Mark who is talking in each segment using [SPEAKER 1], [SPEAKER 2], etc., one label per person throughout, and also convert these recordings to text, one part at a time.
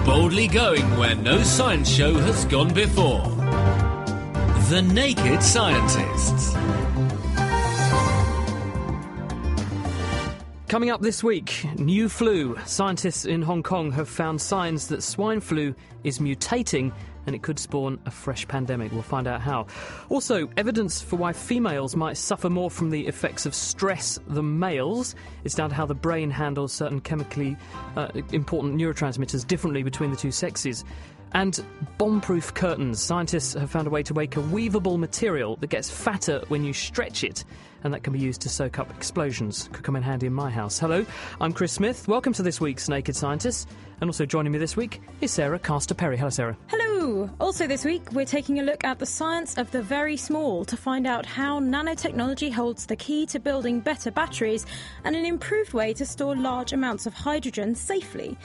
[SPEAKER 1] Boldly going where no science show has gone before. The Naked Scientists.
[SPEAKER 2] Coming up this week, new flu. Scientists in Hong Kong have found signs that swine flu is mutating and it could spawn a fresh pandemic. We'll find out how. Also, evidence for why females might suffer more from the effects of stress than males. It's down to how the brain handles certain chemically important neurotransmitters differently between the two sexes. And bomb-proof curtains. Scientists have found a way to make a weavable material that gets fatter when you stretch it, and that can be used to soak up explosions. Could come in handy in my house. Hello, I'm Chris Smith. Welcome to this week's Naked Scientists. And also joining me this week is Sarah Castor-Perry. Hello, Sarah.
[SPEAKER 3] Hello. Also this week, we're taking a look at the science of the very small to find out how nanotechnology holds the key to building better batteries and an improved way to store large amounts of hydrogen safely.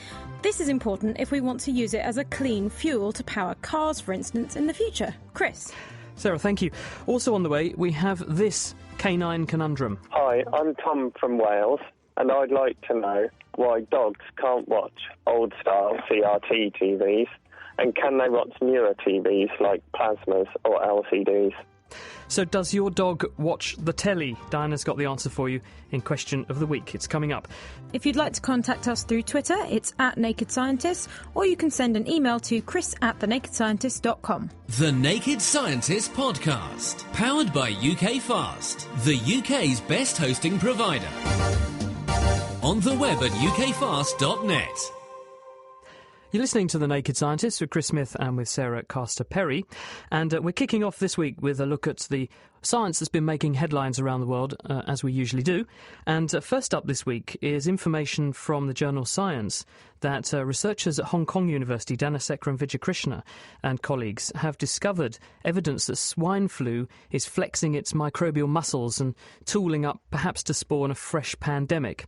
[SPEAKER 3] This is important if we want to use it as a clean fuel to power cars, for instance, in the future. Chris.
[SPEAKER 2] Sarah, thank you. Also on the way, we have this canine conundrum.
[SPEAKER 4] Hi, I'm Tom from Wales, and I'd like to know why dogs can't watch old-style CRT TVs, and can they watch newer TVs like plasmas or LCDs?
[SPEAKER 2] So does your dog watch the telly? Diana's got the answer for you in Question of the Week. It's coming up.
[SPEAKER 3] If you'd like to contact us through Twitter, it's @NakedScientists, or you can send an email to chris@thenakedscientist.com.
[SPEAKER 1] The Naked Scientists Podcast. Powered by UK Fast, the UK's best hosting provider. On the web at ukfast.net.
[SPEAKER 2] You're listening to The Naked Scientists with Chris Smith and with Sarah Castor-Perry. And we're kicking off this week with a look at the science that's been making headlines around the world, as we usually do. And first up this week is information from the journal Science that researchers at Hong Kong University, Danasekara and Vijayakrishna and colleagues, have discovered evidence that swine flu is flexing its microbial muscles and tooling up perhaps to spawn a fresh pandemic.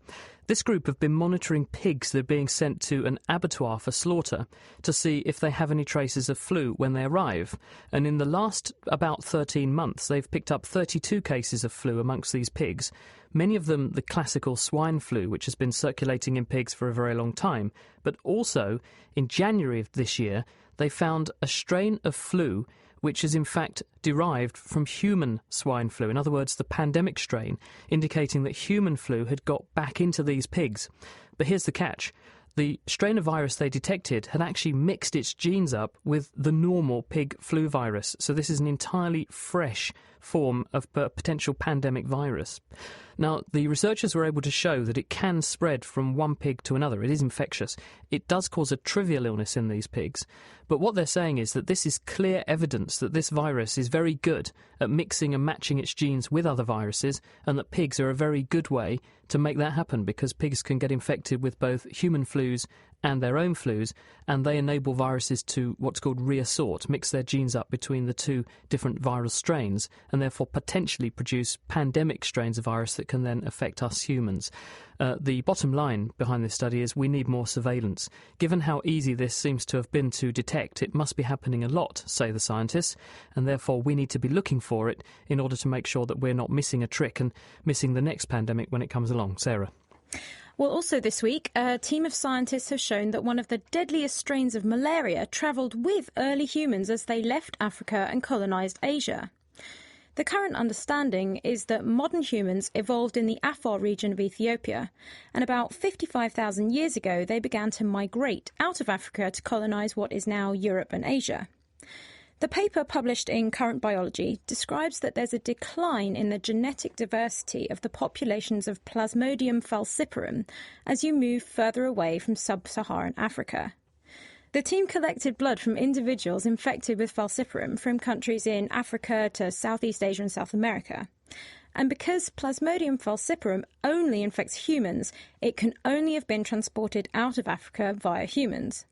[SPEAKER 2] This group have been monitoring pigs that are being sent to an abattoir for slaughter to see if they have any traces of flu when they arrive. And in the last about 13 months, they've picked up 32 cases of flu amongst these pigs, many of them the classical swine flu, which has been circulating in pigs for a very long time. But also, in January of this year, they found a strain of flu which is in fact derived from human swine flu. In other words, the pandemic strain, indicating that human flu had got back into these pigs. But here's the catch. The strain of virus they detected had actually mixed its genes up with the normal pig flu virus. So this is an entirely fresh form of potential pandemic virus. Now, the researchers were able to show that it can spread from one pig to another. It is infectious. It does cause a trivial illness in these pigs. But what they're saying is that this is clear evidence that this virus is very good at mixing and matching its genes with other viruses, and that pigs are a very good way to make that happen, because pigs can get infected with both human flus and their own flus, and they enable viruses to what's called reassort, mix their genes up between the two different viral strains, and therefore potentially produce pandemic strains of virus that can then affect us humans. The bottom line behind this study is we need more surveillance. Given how easy this seems to have been to detect, it must be happening a lot, say the scientists, and therefore we need to be looking for it in order to make sure that we're not missing a trick and missing the next pandemic when it comes along. Sarah.
[SPEAKER 3] Well, also this week, a team of scientists have shown that one of the deadliest strains of malaria travelled with early humans as they left Africa and colonised Asia. The current understanding is that modern humans evolved in the Afar region of Ethiopia, and about 55,000 years ago they began to migrate out of Africa to colonise what is now Europe and Asia. The paper published in Current Biology describes that there's a decline in the genetic diversity of the populations of Plasmodium falciparum as you move further away from sub-Saharan Africa. The team collected blood from individuals infected with falciparum from countries in Africa to Southeast Asia and South America. And because Plasmodium falciparum only infects humans, it can only have been transported out of Africa via humans.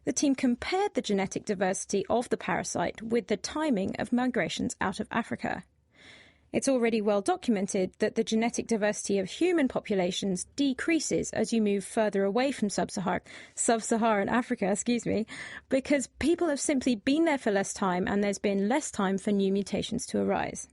[SPEAKER 3] The team compared the genetic diversity of the parasite with the timing of migrations out of Africa. It's already well documented that the genetic diversity of human populations decreases as you move further away from sub-Saharan Africa, because people have simply been there for less time and there's been less time for new mutations to arise.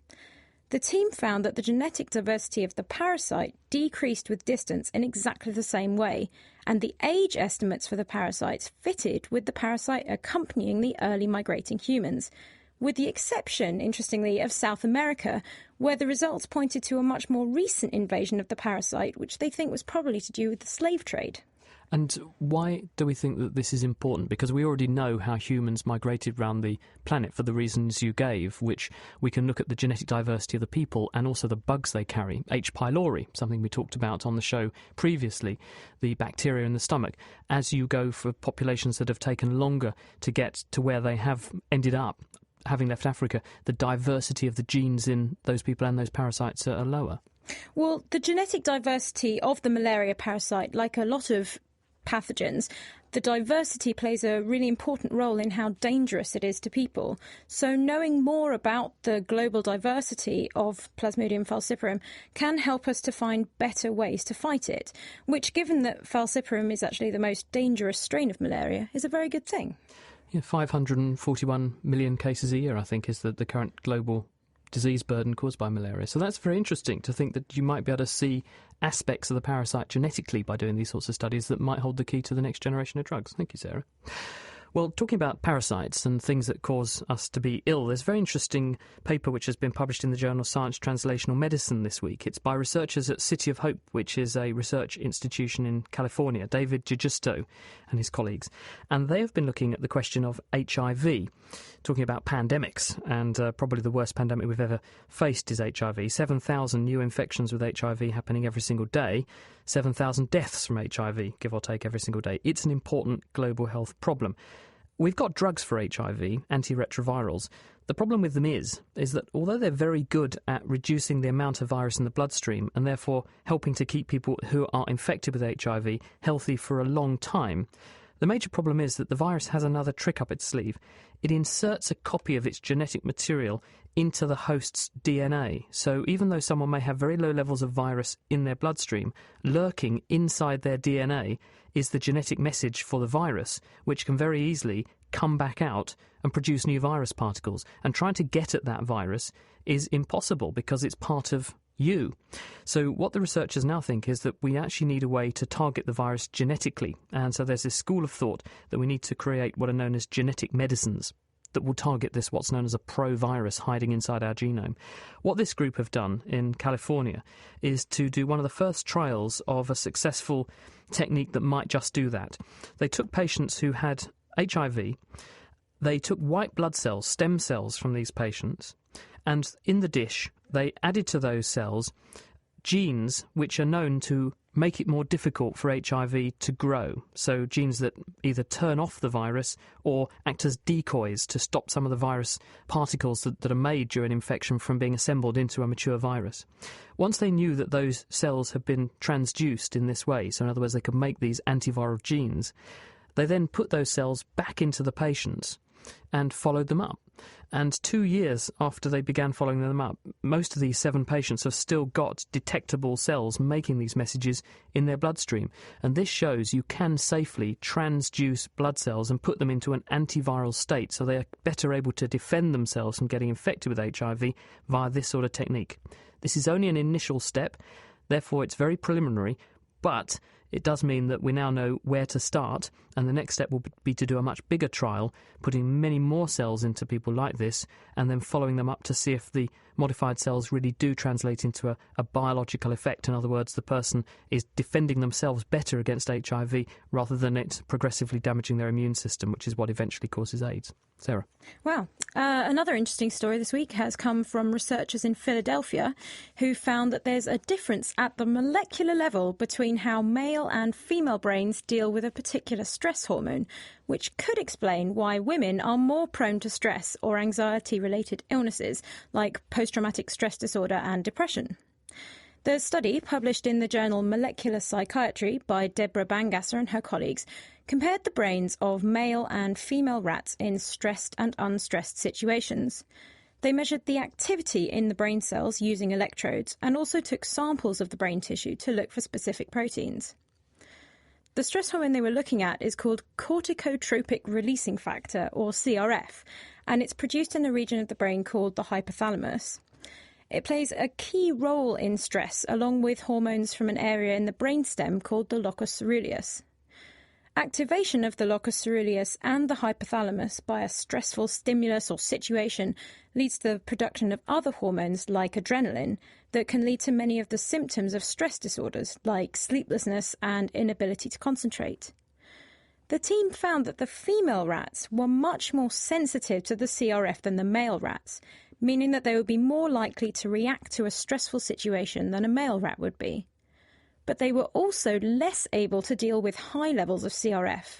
[SPEAKER 3] The team found that the genetic diversity of the parasite decreased with distance in exactly the same way, and the age estimates for the parasites fitted with the parasite accompanying the early migrating humans, with the exception, interestingly, of South America, where the results pointed to a much more recent invasion of the parasite, which they think was probably to do with the slave trade.
[SPEAKER 2] And why do we think that this is important? Because we already know how humans migrated around the planet for the reasons you gave, which we can look at the genetic diversity of the people and also the bugs they carry. H. pylori, something we talked about on the show previously, the bacteria in the stomach. As you go for populations that have taken longer to get to where they have ended up, having left Africa, the diversity of the genes in those people and those parasites are lower.
[SPEAKER 3] Well, the genetic diversity of the malaria parasite, like a lot of pathogens, the diversity plays a really important role in how dangerous it is to people. So knowing more about the global diversity of Plasmodium falciparum can help us to find better ways to fight it, which, given that falciparum is actually the most dangerous strain of malaria, is a very good thing.
[SPEAKER 2] Yeah, 541 million cases a year, I think, is the current global disease burden caused by malaria. So that's very interesting to think that you might be able to see aspects of the parasite genetically by doing these sorts of studies that might hold the key to the next generation of drugs. Thank you, Sarah. Well, talking about parasites and things that cause us to be ill, there's a very interesting paper which has been published in the journal Science Translational Medicine this week. It's by researchers at City of Hope, which is a research institution in California, David Giusto and his colleagues. And they have been looking at the question of HIV, talking about pandemics, and probably the worst pandemic we've ever faced is HIV. 7,000 new infections with HIV happening every single day, 7,000 deaths from HIV, give or take, every single day. It's an important global health problem. We've got drugs for HIV, antiretrovirals. The problem with them is that although they're very good at reducing the amount of virus in the bloodstream and therefore helping to keep people who are infected with HIV healthy for a long time, the major problem is that the virus has another trick up its sleeve. It inserts a copy of its genetic material into the host's DNA. So even though someone may have very low levels of virus in their bloodstream, lurking inside their DNA is the genetic message for the virus, which can very easily come back out and produce new virus particles. And trying to get at that virus is impossible because it's part of you. So what the researchers now think is that we actually need a way to target the virus genetically. And so there's this school of thought that we need to create what are known as genetic medicines that will target this, what's known as a pro-virus hiding inside our genome. What this group have done in California is to do one of the first trials of a successful technique that might just do that. They took patients who had HIV, they took white blood cells, stem cells from these patients, and in the dish they added to those cells genes which are known to make it more difficult for HIV to grow. So genes that either turn off the virus or act as decoys to stop some of the virus particles that are made during infection from being assembled into a mature virus. Once they knew that those cells had been transduced in this way, so in other words they could make these antiviral genes, they then put those cells back into the patients and followed them up. And 2 years after they began following them up, most of these 7 patients have still got detectable cells making these messages in their bloodstream. And this shows you can safely transduce blood cells and put them into an antiviral state so they are better able to defend themselves from getting infected with HIV via this sort of technique. This is only an initial step, therefore it's very preliminary, but it does mean that we now know where to start, and the next step will be to do a much bigger trial, putting many more cells into people like this, and then following them up to see if the modified cells really do translate into a biological effect. In other words, the person is defending themselves better against HIV rather than it progressively damaging their immune system, which is what eventually causes AIDS. Sarah.
[SPEAKER 3] Wow. Another interesting story this week has come from researchers in Philadelphia who found that there's a difference at the molecular level between how male and female brains deal with a particular stress hormone, which could explain why women are more prone to stress or anxiety-related illnesses like post-traumatic stress disorder and depression. The study, published in the journal Molecular Psychiatry by Deborah Bangasser and her colleagues, compared the brains of male and female rats in stressed and unstressed situations. They measured the activity in the brain cells using electrodes and also took samples of the brain tissue to look for specific proteins. The stress hormone they were looking at is called corticotropic releasing factor, or CRF, and it's produced in a region of the brain called the hypothalamus. It plays a key role in stress, along with hormones from an area in the brainstem called the locus coeruleus. Activation of the locus coeruleus and the hypothalamus by a stressful stimulus or situation leads to the production of other hormones like adrenaline that can lead to many of the symptoms of stress disorders like sleeplessness and inability to concentrate. The team found that the female rats were much more sensitive to the CRF than the male rats, meaning that they would be more likely to react to a stressful situation than a male rat would be. But they were also less able to deal with high levels of CRF.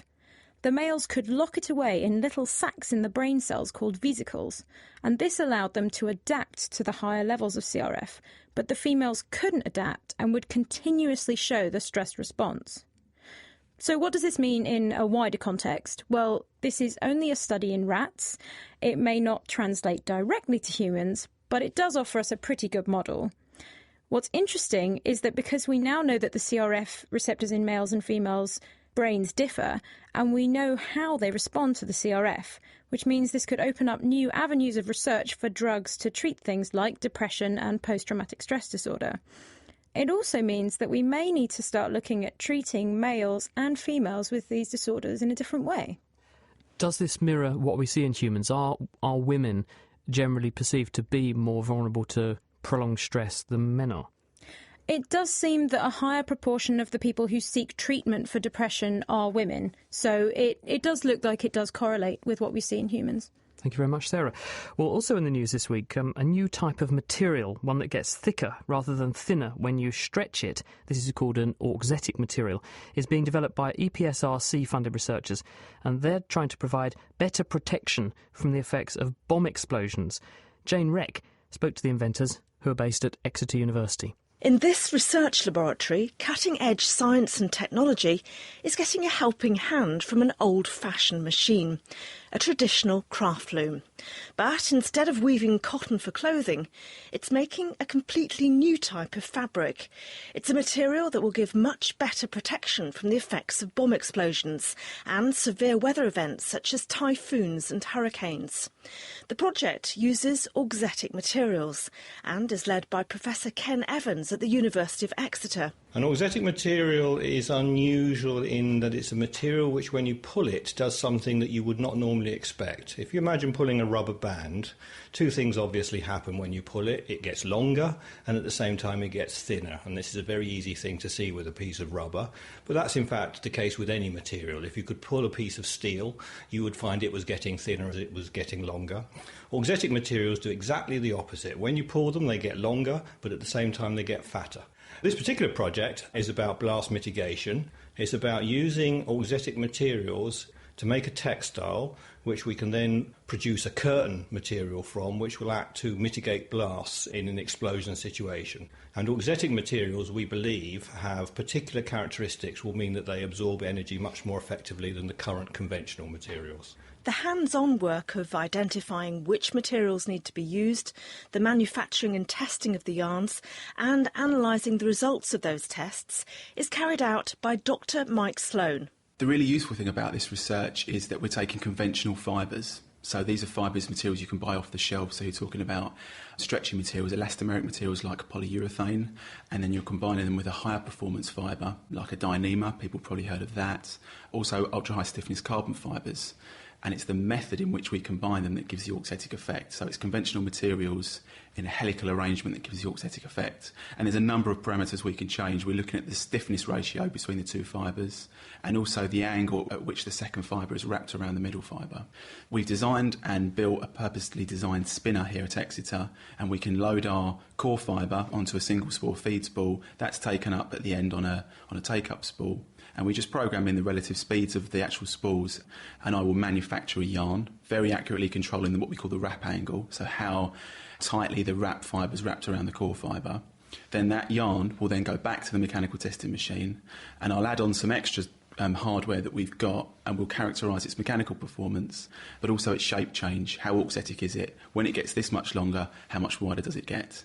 [SPEAKER 3] The males could lock it away in little sacs in the brain cells called vesicles, and this allowed them to adapt to the higher levels of CRF, but the females couldn't adapt and would continuously show the stress response. So what does this mean in a wider context? Well, this is only a study in rats. It may not translate directly to humans, but it does offer us a pretty good model. What's interesting is that because we now know that the CRF receptors in males and females' brains differ, and we know how they respond to the CRF, which means this could open up new avenues of research for drugs to treat things like depression and post-traumatic stress disorder. It also means that we may need to start looking at treating males and females with these disorders in a different way.
[SPEAKER 2] Does this mirror what we see in humans? Are women generally perceived to be more vulnerable to prolonged stress than men are?
[SPEAKER 3] It does seem that a higher proportion of the people who seek treatment for depression are women, so it does look like it does correlate with what we see in humans.
[SPEAKER 2] Thank you very much, Sarah. Well, also in the news this week, a new type of material, one that gets thicker rather than thinner when you stretch it, this is called an auxetic material, is being developed by EPSRC-funded researchers, and they're trying to provide better protection from the effects of bomb explosions. Jane Reck spoke to the inventors, who are based at Exeter University.
[SPEAKER 5] In this research laboratory, cutting-edge science and technology is getting a helping hand from an old-fashioned machine, a traditional craft loom. But instead of weaving cotton for clothing, it's making a completely new type of fabric. It's a material that will give much better protection from the effects of bomb explosions and severe weather events such as typhoons and hurricanes. The project uses auxetic materials and is led by Professor Ken Evans at the University of Exeter.
[SPEAKER 6] An auxetic material is unusual in that it's a material which, when you pull it, does something that you would not normally expect. If you imagine pulling a rubber band, two things obviously happen when you pull it. It gets longer, and at the same time it gets thinner. And this is a very easy thing to see with a piece of rubber. But that's in fact the case with any material. If you could pull a piece of steel, you would find it was getting thinner as it was getting longer. Auxetic materials do exactly the opposite. When you pull them, they get longer, but at the same time they get fatter. This particular project is about blast mitigation. It's about using auxetic materials to make a textile which we can then produce a curtain material from, which will act to mitigate blasts in an explosion situation. And auxetic materials, we believe, have particular characteristics will mean that they absorb energy much more effectively than the current conventional materials.
[SPEAKER 5] The hands-on work of identifying which materials need to be used, the manufacturing and testing of the yarns, and analysing the results of those tests is carried out by Dr. Mike Sloan.
[SPEAKER 7] The really useful thing about this research is that we're taking conventional fibres. So these are fibres, materials you can buy off the shelf. So you're talking about stretching materials, elastomeric materials like polyurethane, and then you're combining them with a higher performance fibre like a Dyneema. People probably heard of that. Also ultra-high stiffness carbon fibres. And it's the method in which we combine them that gives the auxetic effect. So it's conventional materials in a helical arrangement that gives the auxetic effect. And there's a number of parameters we can change. We're looking at the stiffness ratio between the two fibres and also the angle at which the second fibre is wrapped around the middle fibre. We've designed and built a purposely designed spinner here at Exeter, and we can load our core fibre onto a single spool feed spool. That's taken up at the end on a take-up spool. And we just program in the relative speeds of the actual spools, and I will manufacture a yarn, very accurately controlling what we call the wrap angle, so how tightly the wrap fibre is wrapped around the core fibre. Then that yarn will then go back to the mechanical testing machine, and I'll add on some extra hardware that we've got, and we'll characterise its mechanical performance, but also its shape change. How auxetic is it? When it gets this much longer, how much wider does it get?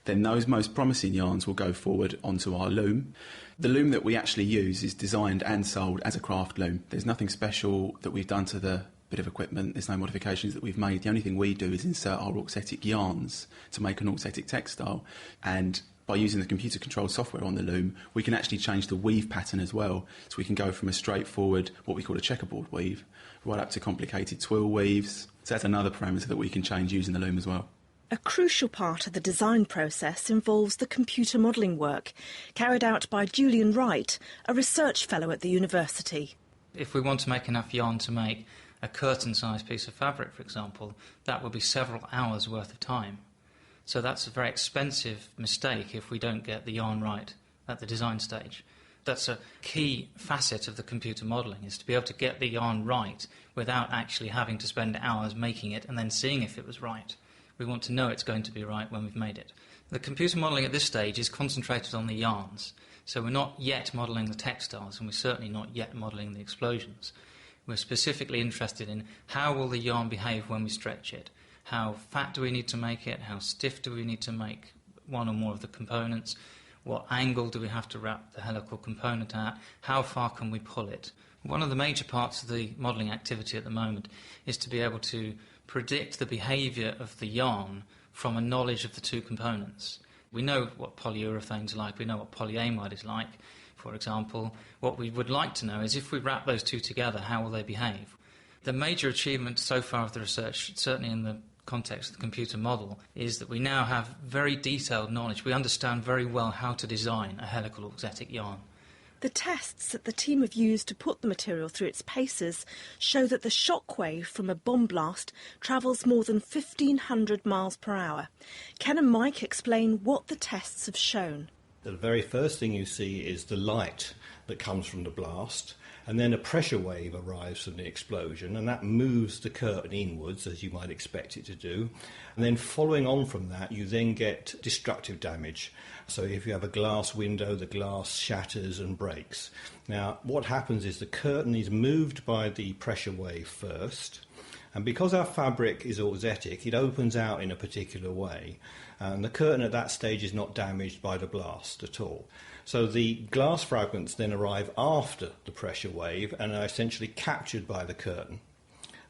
[SPEAKER 7] Then those most promising yarns will go forward onto our loom. The loom that we actually use is designed and sold as a craft loom. There's nothing special that we've done to the bit of equipment. There's no modifications that we've made. The only thing we do is insert our auxetic yarns to make an auxetic textile. And by using the computer-controlled software on the loom, we can actually change the weave pattern as well. So we can go from a straightforward, what we call a checkerboard weave, right up to complicated twill weaves. So that's another parameter that we can change using the loom as well.
[SPEAKER 5] A crucial part of the design process involves the computer modelling work, carried out by Julian Wright, a research fellow at the university.
[SPEAKER 8] If we want to make enough yarn to make a curtain-sized piece of fabric, for example, that will be several hours' worth of time. So that's a very expensive mistake if we don't get the yarn right at the design stage. That's a key facet of the computer modelling, is to be able to get the yarn right without actually having to spend hours making it and then seeing if it was right. We want to know it's going to be right when we've made it. The computer modelling at this stage is concentrated on the yarns, so we're not yet modelling the textiles, and we're certainly not yet modelling the explosions. We're specifically interested in how will the yarn behave when we stretch it, how fat do we need to make it, how stiff do we need to make one or more of the components, what angle do we have to wrap the helical component at, how far can we pull it. One of the major parts of the modelling activity at the moment is to be able to predict the behaviour of the yarn from a knowledge of the two components. We know what polyurethane's like, we know what polyamide is like, for example. What we would like to know is if we wrap those two together, how will they behave? The major achievement so far of the research, certainly in the context of the computer model, is that we now have very detailed knowledge. We understand very well how to design a helical auxetic yarn.
[SPEAKER 5] The tests that the team have used to put the material through its paces show that the shock wave from a bomb blast travels more than 1,500 miles per hour. Ken and Mike explain what the tests have shown.
[SPEAKER 6] The very first thing you see is the light that comes from the blast, and then a pressure wave arrives from the explosion, and that moves the curtain inwards, as you might expect it to do. And then following on from that, you then get destructive damage. So if you have a glass window, the glass shatters and breaks. Now, what happens is the curtain is moved by the pressure wave first, and because our fabric is auxetic, it opens out in a particular way, and the curtain at that stage is not damaged by the blast at all. So the glass fragments then arrive after the pressure wave and are essentially captured by the curtain.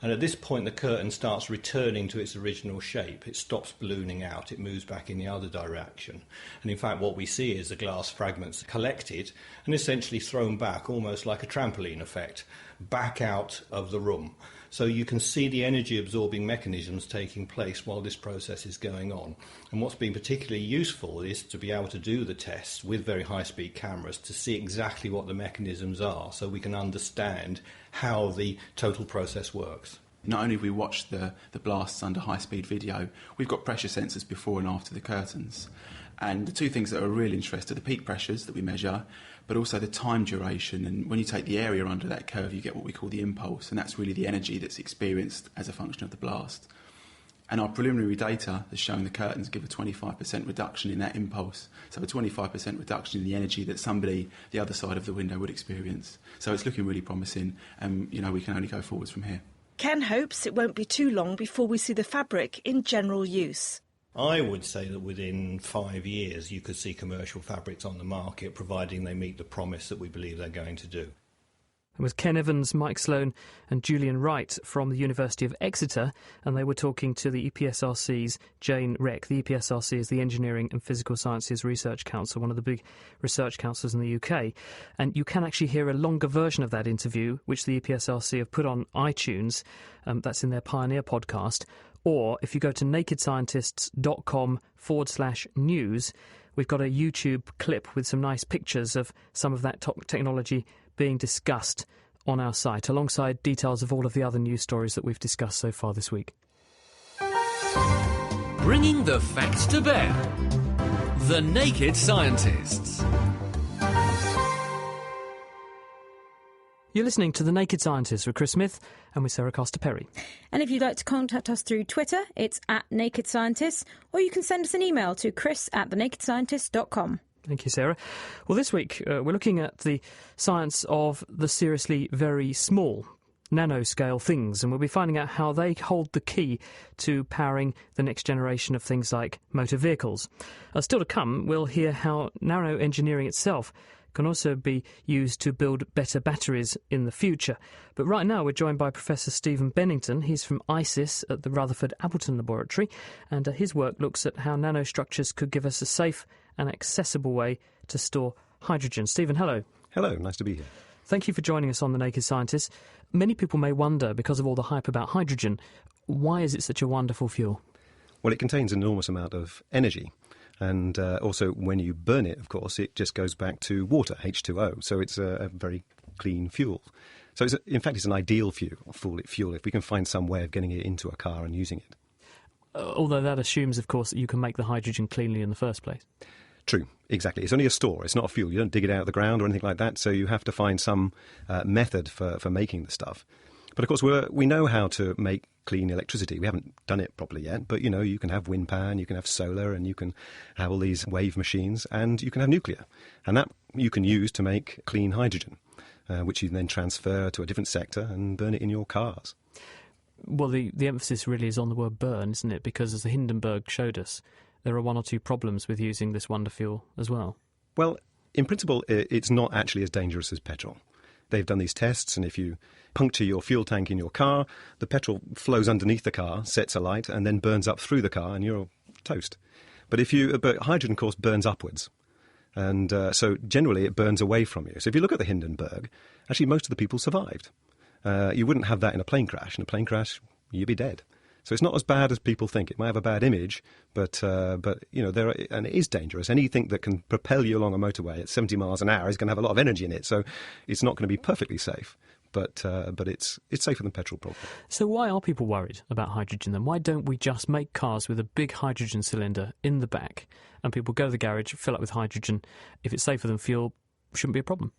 [SPEAKER 6] And at this point, the curtain starts returning to its original shape. It stops ballooning out. It moves back in the other direction. And in fact, what we see is the glass fragments collected and essentially thrown back, almost like a trampoline effect, back out of the room. So you can see the energy-absorbing mechanisms taking place while this process is going on. And what's been particularly useful is to be able to do the tests with very high-speed cameras to see exactly what the mechanisms are, so we can understand how the total process works.
[SPEAKER 7] Not only have we watched the blasts under high-speed video, we've got pressure sensors before and after the curtains. And the two things that are really interesting are the peak pressures that we measure, but also the time duration. And when you take the area under that curve, you get what we call the impulse, and that's really the energy that's experienced as a function of the blast. And our preliminary data has shown the curtains give a 25% reduction in that impulse, so a 25% reduction in the energy that somebody the other side of the window would experience. So it's looking really promising, and we can only go forwards from here.
[SPEAKER 5] Ken hopes it won't be too long before we see the fabric in general use.
[SPEAKER 6] I would say that within 5 years you could see commercial fabrics on the market, providing they meet the promise that we believe they're going to do.
[SPEAKER 2] It was Ken Evans, Mike Sloan and Julian Wright from the University of Exeter, and they were talking to the EPSRC's Jane Reck. The EPSRC is the Engineering and Physical Sciences Research Council, one of the big research councils in the UK. And you can actually hear a longer version of that interview, which the EPSRC have put on iTunes. That's in their Pioneer podcast. Or if you go to nakedscientists.com/news, we've got a YouTube clip with some nice pictures of some of that technology being discussed on our site, alongside details of all of the other news stories that we've discussed so far this week.
[SPEAKER 1] Bringing the facts to bear. The Naked Scientists.
[SPEAKER 2] You're listening to The Naked Scientists with Chris Smith and with Sarah Costa-Perry.
[SPEAKER 3] And if you'd like to contact us through Twitter, it's @NakedScientists, or you can send us an email to chris@thenakedscientist.com.
[SPEAKER 2] Thank you, Sarah. Well, this week we're looking at the science of the seriously very small, nanoscale things, and we'll be finding out how they hold the key to powering the next generation of things like motor vehicles. Still to come, we'll hear how nanoengineering itself can also be used to build better batteries in the future. But right now we're joined by Professor Stephen Bennington. He's from ICIS at the Rutherford Appleton Laboratory, and his work looks at how nanostructures could give us a safe and accessible way to store hydrogen. Stephen, hello.
[SPEAKER 9] Hello, nice to be here.
[SPEAKER 2] Thank you for joining us on The Naked Scientist. Many people may wonder, because of all the hype about hydrogen, why is it such a wonderful fuel?
[SPEAKER 9] Well, it contains an enormous amount of energy. And also, when you burn it, of course, it just goes back to water, H2O. So it's a very clean fuel. So, in fact, it's an ideal fuel if we can find some way of getting it into a car and using it.
[SPEAKER 2] Although that assumes, of course, that you can make the hydrogen cleanly in the first place.
[SPEAKER 9] True, exactly. It's only a store. It's not a fuel. You don't dig it out of the ground or anything like that. So you have to find some method for making the stuff. But, of course, we know how to make clean electricity. We haven't done it properly yet. But, you can have wind power and you can have solar and you can have all these wave machines and you can have nuclear. And that you can use to make clean hydrogen, which you then transfer to a different sector and burn it in your cars.
[SPEAKER 2] Well, the emphasis really is on the word burn, isn't it? Because as the Hindenburg showed us, there are one or two problems with using this wonder fuel as well. Well,
[SPEAKER 9] in principle, it's not actually as dangerous as petrol. They've done these tests, and if you puncture your fuel tank in your car, the petrol flows underneath the car, sets alight, and then burns up through the car, and you're toast. But hydrogen, of course, burns upwards. And so generally it burns away from you. So if you look at the Hindenburg, actually most of the people survived. You wouldn't have that in a plane crash. In a plane crash, you'd be dead. So it's not as bad as people think. It might have a bad image, but and it is dangerous. Anything that can propel you along a motorway at 70 miles an hour is going to have a lot of energy in it. So it's not going to be perfectly safe, but it's safer than petrol probably.
[SPEAKER 2] So why are people worried about hydrogen then? Why don't we just make cars with a big hydrogen cylinder in the back and people go to the garage, fill up with hydrogen? If it's safer than fuel, shouldn't be a problem.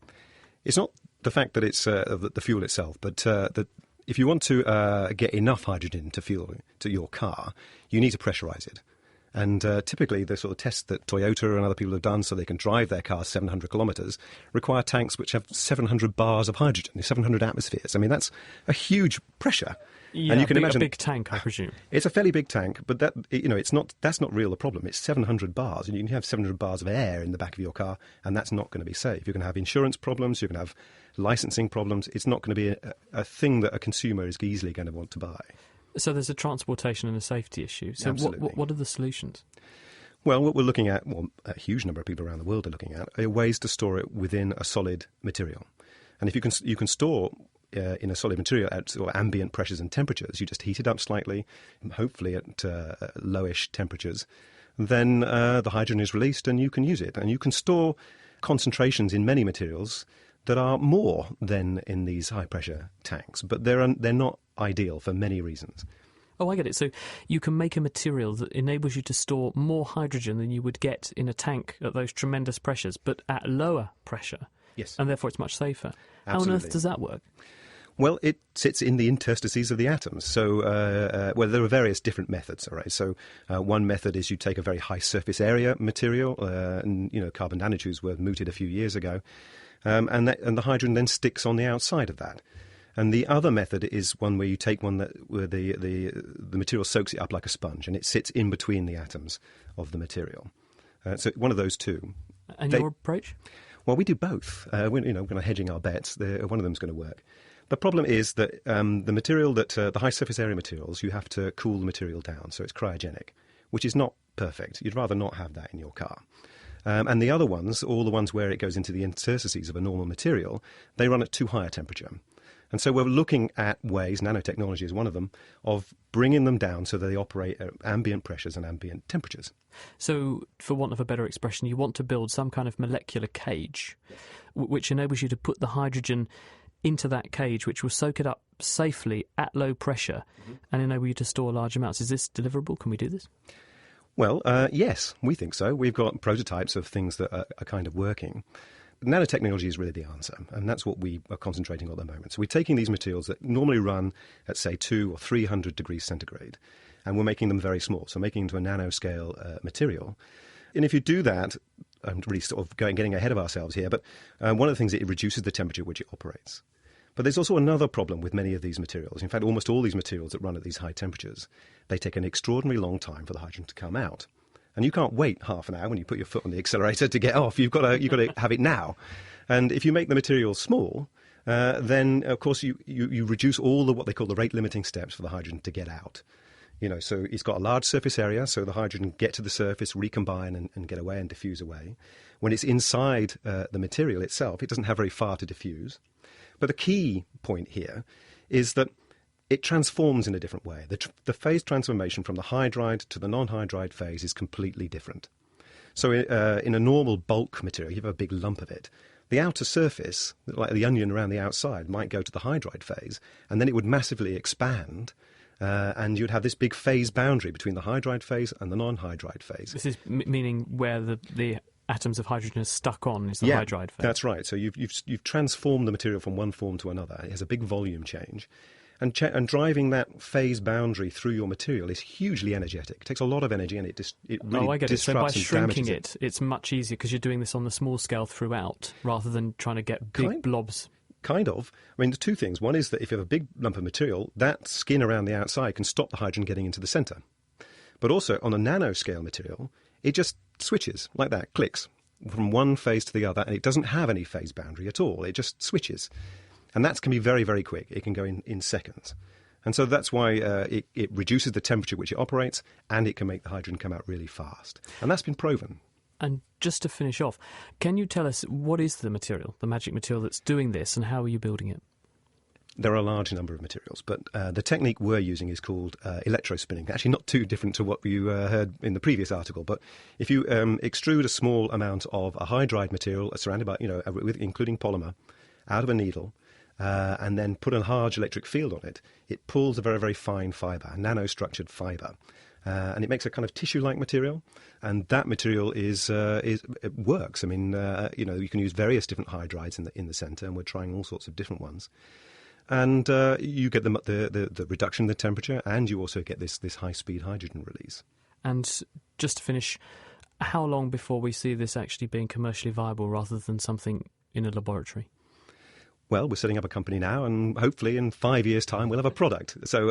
[SPEAKER 9] It's not the fact that it's the fuel itself, but that if you want to get enough hydrogen to fuel to your car, you need to pressurise it. And typically the sort of tests that Toyota and other people have done so they can drive their cars 700 kilometres require tanks which have 700 bars of hydrogen, 700 atmospheres. I mean, that's a huge pressure.
[SPEAKER 2] Yeah,
[SPEAKER 9] and you can imagine
[SPEAKER 2] a big tank, I presume.
[SPEAKER 9] It's a fairly big tank, but that's not really the problem. It's 700 bars, and you can have 700 bars of air in the back of your car, and that's not going to be safe. You're going to have insurance problems, you're going to have licensing problems. It's not going to be a thing that a consumer is easily going to want to buy.
[SPEAKER 2] So there's a transportation and a safety issue. So what are the solutions?
[SPEAKER 9] Well, what we're looking at, a huge number of people around the world are looking at, are ways to store it within a solid material. And if you can store in a solid material at ambient pressures and temperatures, you just heat it up slightly, hopefully at lowish temperatures, then the hydrogen is released and you can use it. And you can store concentrations in many materials that are more than in these high-pressure tanks, but they're not ideal for many reasons.
[SPEAKER 2] Oh, I get it. So you can make a material that enables you to store more hydrogen than you would get in a tank at those tremendous pressures, but at lower pressure.
[SPEAKER 9] Yes.
[SPEAKER 2] And therefore it's much safer.
[SPEAKER 9] Absolutely.
[SPEAKER 2] How on earth does that work?
[SPEAKER 9] Well, it sits in the interstices of the atoms. So, there are various different methods. All right. So, one method is you take a very high surface area material, and carbon nanotubes were mooted a few years ago, and the hydrogen then sticks on the outside of that. And the other method is one where you take one where the material soaks it up like a sponge, and it sits in between the atoms of the material. So, one of those two.
[SPEAKER 2] And your approach?
[SPEAKER 9] Well, we do both. We're kind of hedging our bets. One of them's going to work. The problem is that the material the high surface area materials, you have to cool the material down, so it's cryogenic, which is not perfect. You'd rather not have that in your car. And the other ones, all the ones where it goes into the interstices of a normal material, they run at too high a temperature. And so we're looking at ways, nanotechnology is one of them, of bringing them down so that they operate at ambient pressures and ambient temperatures.
[SPEAKER 2] So, for want of a better expression, you want to build some kind of molecular cage, which enables you to put the hydrogen into that cage, which will soak it up safely at low pressure and enable you to store large amounts. Is this deliverable? Can we do this?
[SPEAKER 9] Well, yes, we think so. We've got prototypes of things that are kind of working. Nanotechnology is really the answer, and that's what we are concentrating on at the moment. So we're taking these materials that normally run at, say, 200 or 300 degrees centigrade, and we're making them very small, so making into a nanoscale material. And if you do that, I'm really sort of getting ahead of ourselves here, but one of the things is it reduces the temperature at which it operates. But there's also another problem with many of these materials. In fact, almost all these materials that run at these high temperatures, they take an extraordinarily long time for the hydrogen to come out. And you can't wait half an hour when you put your foot on the accelerator to get off. You've got to have it now. And if you make the material small, then, of course, you reduce all what they call the rate-limiting steps for the hydrogen to get out. So it's got a large surface area, so the hydrogen get to the surface, recombine and get away and diffuse away. When it's inside the material itself, it doesn't have very far to diffuse. But the key point here is that it transforms in a different way. The phase transformation from the hydride to the non-hydride phase is completely different. So in a normal bulk material, you have a big lump of it. The outer surface, like the onion around the outside, might go to the hydride phase, and then it would massively expand, and you'd have this big phase boundary between the hydride phase and the non-hydride phase.
[SPEAKER 2] This is meaning where the atoms of hydrogen are stuck on is the hydride phase. That's
[SPEAKER 9] right. So you've transformed the material from one form to another. It has a big volume change. And driving that phase boundary through your material is hugely energetic. It takes a lot of energy, and it really
[SPEAKER 2] I get it. So by shrinking
[SPEAKER 9] it,
[SPEAKER 2] it's much easier because you're doing this on the small scale throughout, rather than trying to get big blobs.
[SPEAKER 9] Kind of. I mean, the two things. One is that if you have a big lump of material, that skin around the outside can stop the hydrogen getting into the centre. But also, on a nanoscale material, it just switches like that, clicks from one phase to the other, and it doesn't have any phase boundary at all. It just switches. And that can be very, very quick. It can go in seconds. And so that's why it reduces the temperature at which it operates, and it can make the hydrogen come out really fast. And that's been proven.
[SPEAKER 2] And just to finish off, can you tell us what is the material, the magic material that's doing this, and how are you building it?
[SPEAKER 9] There are a large number of materials, but the technique we're using is called electrospinning. Actually, not too different to what you heard in the previous article. But if you extrude a small amount of a hydride material surrounded by, including polymer, out of a needle, and then put a large electric field on it, it pulls a very, very fine fibre, a nanostructured fibre. And it makes a kind of tissue-like material, and that material it works. I mean, you can use various different hydrides in the centre, and we're trying all sorts of different ones. And you get the reduction in the temperature, and you also get this high-speed hydrogen release.
[SPEAKER 2] And just to finish, how long before we see this actually being commercially viable rather than something in a laboratory?
[SPEAKER 9] Well, we're setting up a company now, and hopefully in 5 years' time we'll have a product. So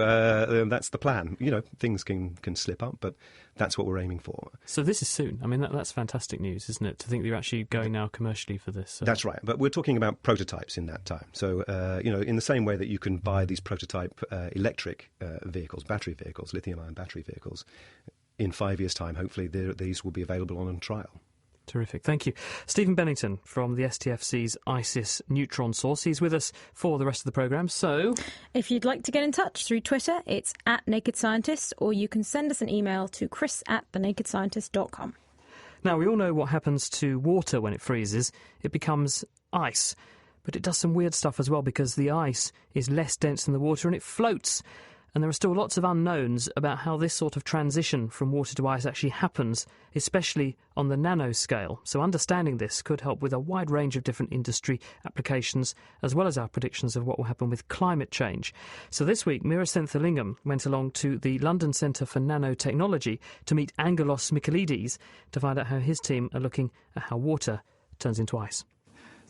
[SPEAKER 9] that's the plan. Things can slip up, but that's what we're aiming for.
[SPEAKER 2] So this is soon. I mean, that's fantastic news, isn't it, to think that you're actually going now commercially for this?
[SPEAKER 9] That's right, but we're talking about prototypes in that time. So, in the same way that you can buy these prototype electric vehicles, battery vehicles, lithium-ion battery vehicles, in 5 years' time, hopefully these will be available on trial.
[SPEAKER 2] Terrific. Thank you. Stephen Bennington from the STFC's ICIS Neutron Source. He's with us for the rest of the programme. So,
[SPEAKER 3] if you'd like to get in touch through Twitter, it's @NakedScientist, or you can send us an email to chris@thenakedscientist.com.
[SPEAKER 2] Now, we all know what happens to water when it freezes. It becomes ice. But it does some weird stuff as well, because the ice is less dense than the water and it floats. And there are still lots of unknowns about how this sort of transition from water to ice actually happens, especially on the nanoscale. So understanding this could help with a wide range of different industry applications, as well as our predictions of what will happen with climate change. So this week, Mira Senthilingam went along to the London Centre for Nanotechnology to meet Angelos Michaelides to find out how his team are looking at how water turns into ice.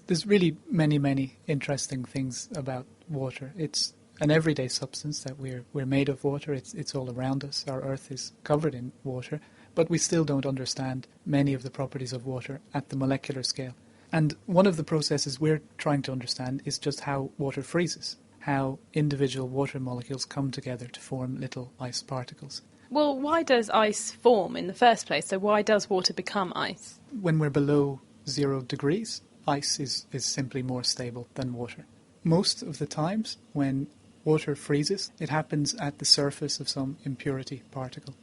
[SPEAKER 10] There's really many interesting things about water. It's an everyday substance that we're made of water. It's all around us. Our Earth is covered in water, but we still don't understand many of the properties of water at the molecular scale. And one of the processes we're trying to understand is just how water freezes, how individual water molecules come together to form little ice particles.
[SPEAKER 11] Well, why does ice form in the first place? So why does water become ice?
[SPEAKER 10] When we're below 0 degrees, ice is simply more stable than water. Most of the times when water freezes, it happens at the surface of some impurity particle.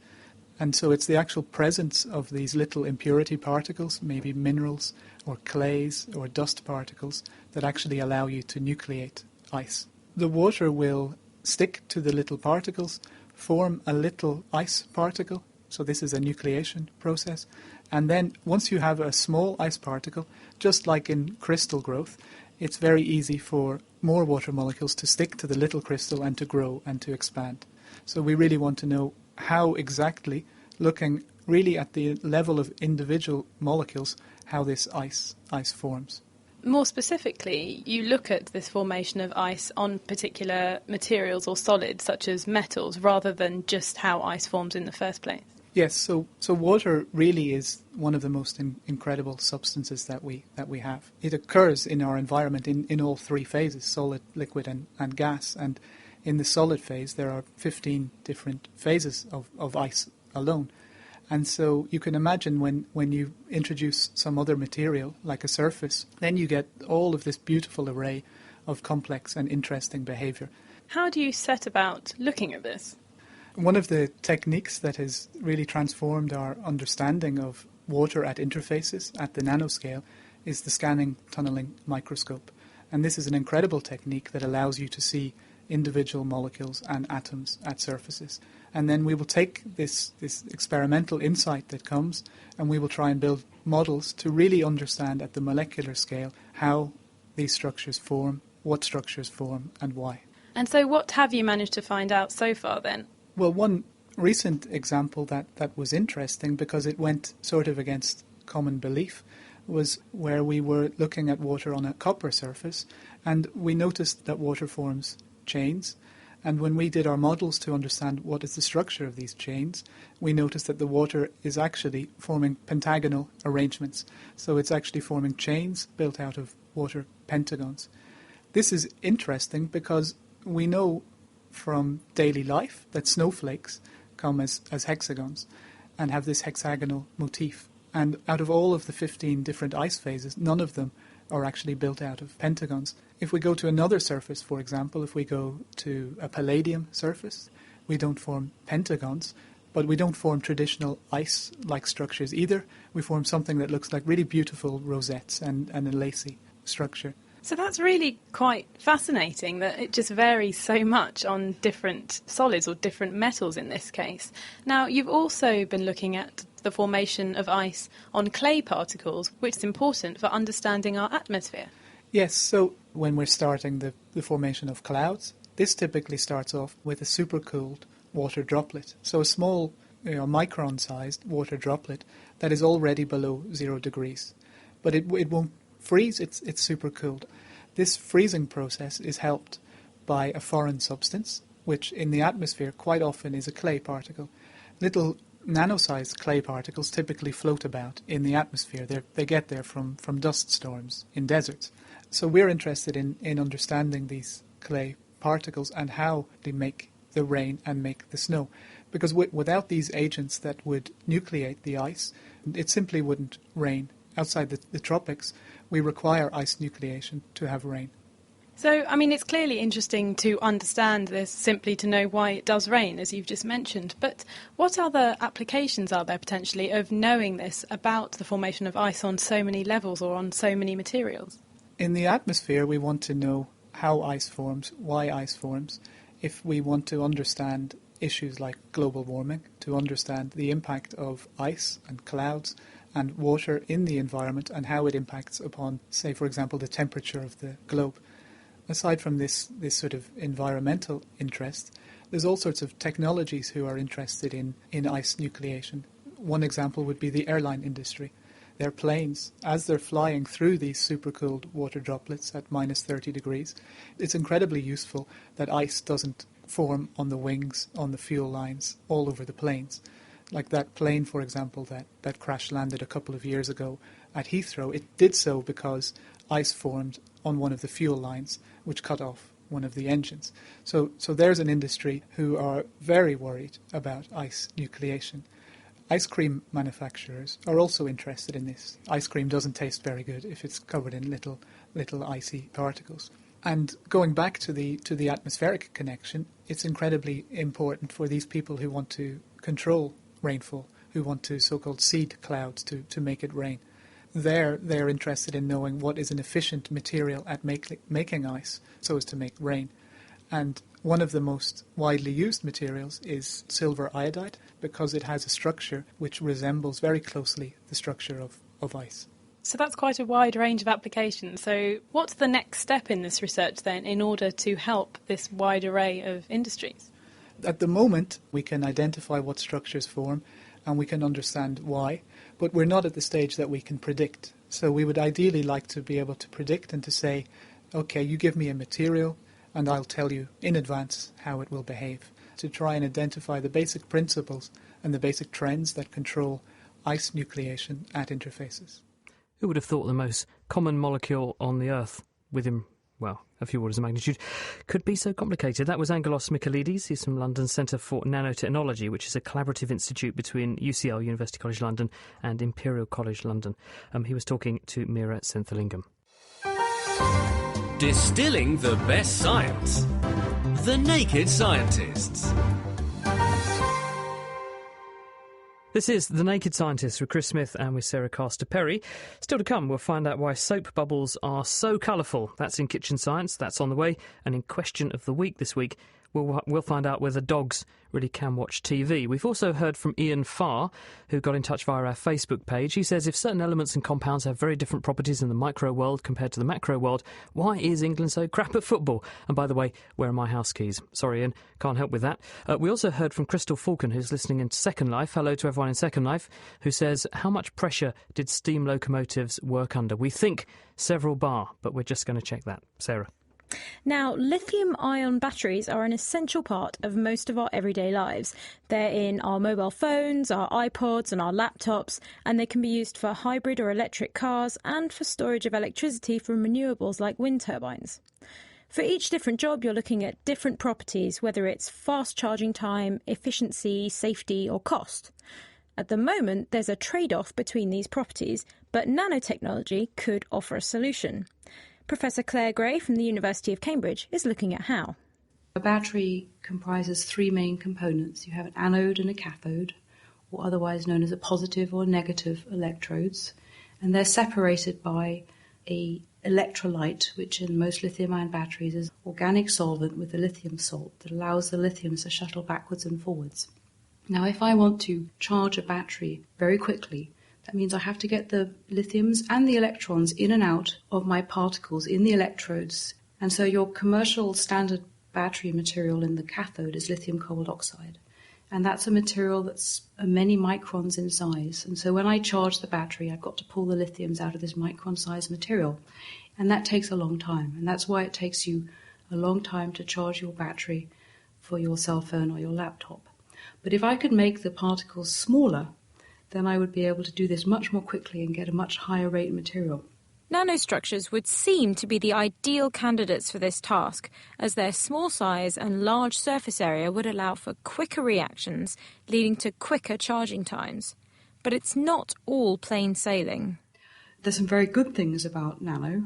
[SPEAKER 10] And so it's the actual presence of these little impurity particles, maybe minerals or clays or dust particles, that actually allow you to nucleate ice. The water will stick to the little particles, form a little ice particle, so this is a nucleation process. And then once you have a small ice particle, just like in crystal growth, it's very easy for more water molecules to stick to the little crystal and to grow and to expand. So we really want to know how exactly, looking really at the level of individual molecules, how this ice forms.
[SPEAKER 11] More specifically, you look at this formation of ice on particular materials or solids, such as metals, rather than just how ice forms in the first place.
[SPEAKER 10] Yes, so water really is one of the most incredible substances that we have. It occurs in our environment in all three phases, solid, liquid and gas. And in the solid phase there are 15 different phases of ice alone. And so you can imagine when you introduce some other material, like a surface, then you get all of this beautiful array of complex and interesting behaviour.
[SPEAKER 11] How do you set about looking at this?
[SPEAKER 10] One of the techniques that has really transformed our understanding of water at interfaces at the nanoscale is the scanning tunneling microscope. And this is an incredible technique that allows you to see individual molecules and atoms at surfaces. And then we will take this experimental insight that comes and we will try and build models to really understand at the molecular scale how these structures form, what structures form and why.
[SPEAKER 11] And so what have you managed to find out so far then?
[SPEAKER 10] Well, one recent example that was interesting because it went sort of against common belief was where we were looking at water on a copper surface and we noticed that water forms chains. And when we did our models to understand what is the structure of these chains, we noticed that the water is actually forming pentagonal arrangements. So it's actually forming chains built out of water pentagons. This is interesting because we know from daily life that snowflakes come as hexagons and have this hexagonal motif. And out of all of the 15 different ice phases, none of them are actually built out of pentagons. If we go to another surface, for example, if we go to a palladium surface, we don't form pentagons, but we don't form traditional ice-like structures either. We form something that looks like really beautiful rosettes and a lacy structure.
[SPEAKER 11] So that's really quite fascinating that it just varies so much on different solids or different metals in this case. Now, you've also been looking at the formation of ice on clay particles, which is important for understanding our atmosphere.
[SPEAKER 10] Yes, so when we're starting the formation of clouds, this typically starts off with a supercooled water droplet. So a small, micron-sized water droplet that is already below 0 degrees. But it won't freeze, it's supercooled. This freezing process is helped by a foreign substance, which in the atmosphere quite often is a clay particle. Little nano-sized clay particles typically float about in the atmosphere. They get there from dust storms in deserts. So we're interested in understanding these clay particles and how they make the rain and make the snow. Because without these agents that would nucleate the ice, it simply wouldn't rain. Outside the tropics, we require ice nucleation to have rain.
[SPEAKER 11] So, I mean, it's clearly interesting to understand this simply to know why it does rain, as you've just mentioned. But what other applications are there potentially of knowing this about the formation of ice on so many levels or on so many materials?
[SPEAKER 10] In the atmosphere, we want to know how ice forms, why ice forms. If we want to understand issues like global warming, to understand the impact of ice and clouds and water in the environment and how it impacts upon, say, for example, the temperature of the globe. Aside from this sort of environmental interest, there's all sorts of technologies who are interested in ice nucleation. One example would be the airline industry. Their planes, as they're flying through these supercooled water droplets at minus 30 degrees, it's incredibly useful that ice doesn't form on the wings, on the fuel lines, all over the planes. Like that plane, for example, that crash-landed a couple of years ago at Heathrow, it did so because ice formed on one of the fuel lines, which cut off one of the engines. So there's an industry who are very worried about ice nucleation. Ice cream manufacturers are also interested in this. Ice cream doesn't taste very good if it's covered in little icy particles. And going back to the atmospheric connection, it's incredibly important for these people who want to control rainfall, who want to so-called seed clouds to make it rain. They're interested in knowing what is an efficient material at making ice so as to make rain. And one of the most widely used materials is silver iodide because it has a structure which resembles very closely the structure of ice.
[SPEAKER 11] So that's quite a wide range of applications. So what's the next step in this research then in order to help this wide array of industries?
[SPEAKER 10] At the moment, we can identify what structures form and we can understand why, but we're not at the stage that we can predict. So we would ideally like to be able to predict and to say, okay, you give me a material and I'll tell you in advance how it will behave. to try and identify the basic principles and the basic trends that control ice nucleation at interfaces.
[SPEAKER 2] Who would have thought the most common molecule on the Earth, within, well, a few orders of magnitude, could be so complicated? That was Angelos Michailidis. He's from London Centre for Nanotechnology, which is a collaborative institute between UCL, University College London, and Imperial College London. He was talking to Meera Senthilingam.
[SPEAKER 1] Distilling the best science. The Naked Scientists.
[SPEAKER 2] This is The Naked Scientists with Chris Smith and with Sarah Castor-Perry. Still to come, we'll find out why soap bubbles are so colourful. That's in Kitchen Science, that's on the way. And in Question of the Week this week, we'll find out whether dogs really can watch TV. We've also heard from Ian Farr, who got in touch via our Facebook page. He says if certain elements and compounds have very different properties in the micro world compared to the macro world, why is England so crap at football? And by the way, where are my house keys? Sorry, Ian, can't help with that. We also heard from Crystal Falcon, who's listening in Second Life. Hello to everyone in Second Life, who says, how much pressure did steam locomotives work under? We think several bar, but we're just going to check that. Sarah.
[SPEAKER 3] Now, lithium-ion batteries are an essential part of most of our everyday lives. They're in our mobile phones, our iPods and our laptops, and they can be used for hybrid or electric cars and for storage of electricity from renewables like wind turbines. For each different job, you're looking at different properties, whether it's fast charging time, efficiency, safety or cost. At the moment, there's a trade-off between these properties, but nanotechnology could offer a solution. Professor Claire Gray from the University of Cambridge is looking at how.
[SPEAKER 12] A battery comprises three main components. You have an anode and a cathode, or otherwise known as a positive or negative electrodes, and they're separated by an electrolyte, which in most lithium-ion batteries is organic solvent with a lithium salt that allows the lithiums to shuttle backwards and forwards. Now, if I want to charge a battery very quickly, that means I have to get the lithiums and the electrons in and out of my particles in the electrodes. And so your commercial standard battery material in the cathode is lithium cobalt oxide. And that's a material that's many microns in size. And so when I charge the battery, I've got to pull the lithiums out of this micron-sized material. And that takes a long time. And that's why it takes you a long time to charge your battery for your cell phone or your laptop. But if I could make the particles smaller, then I would be able to do this much more quickly and get a much higher rate material.
[SPEAKER 3] Nanostructures would seem to be the ideal candidates for this task, as their small size and large surface area would allow for quicker reactions, leading to quicker charging times. But it's not all plain sailing.
[SPEAKER 12] There's some very good things about nano,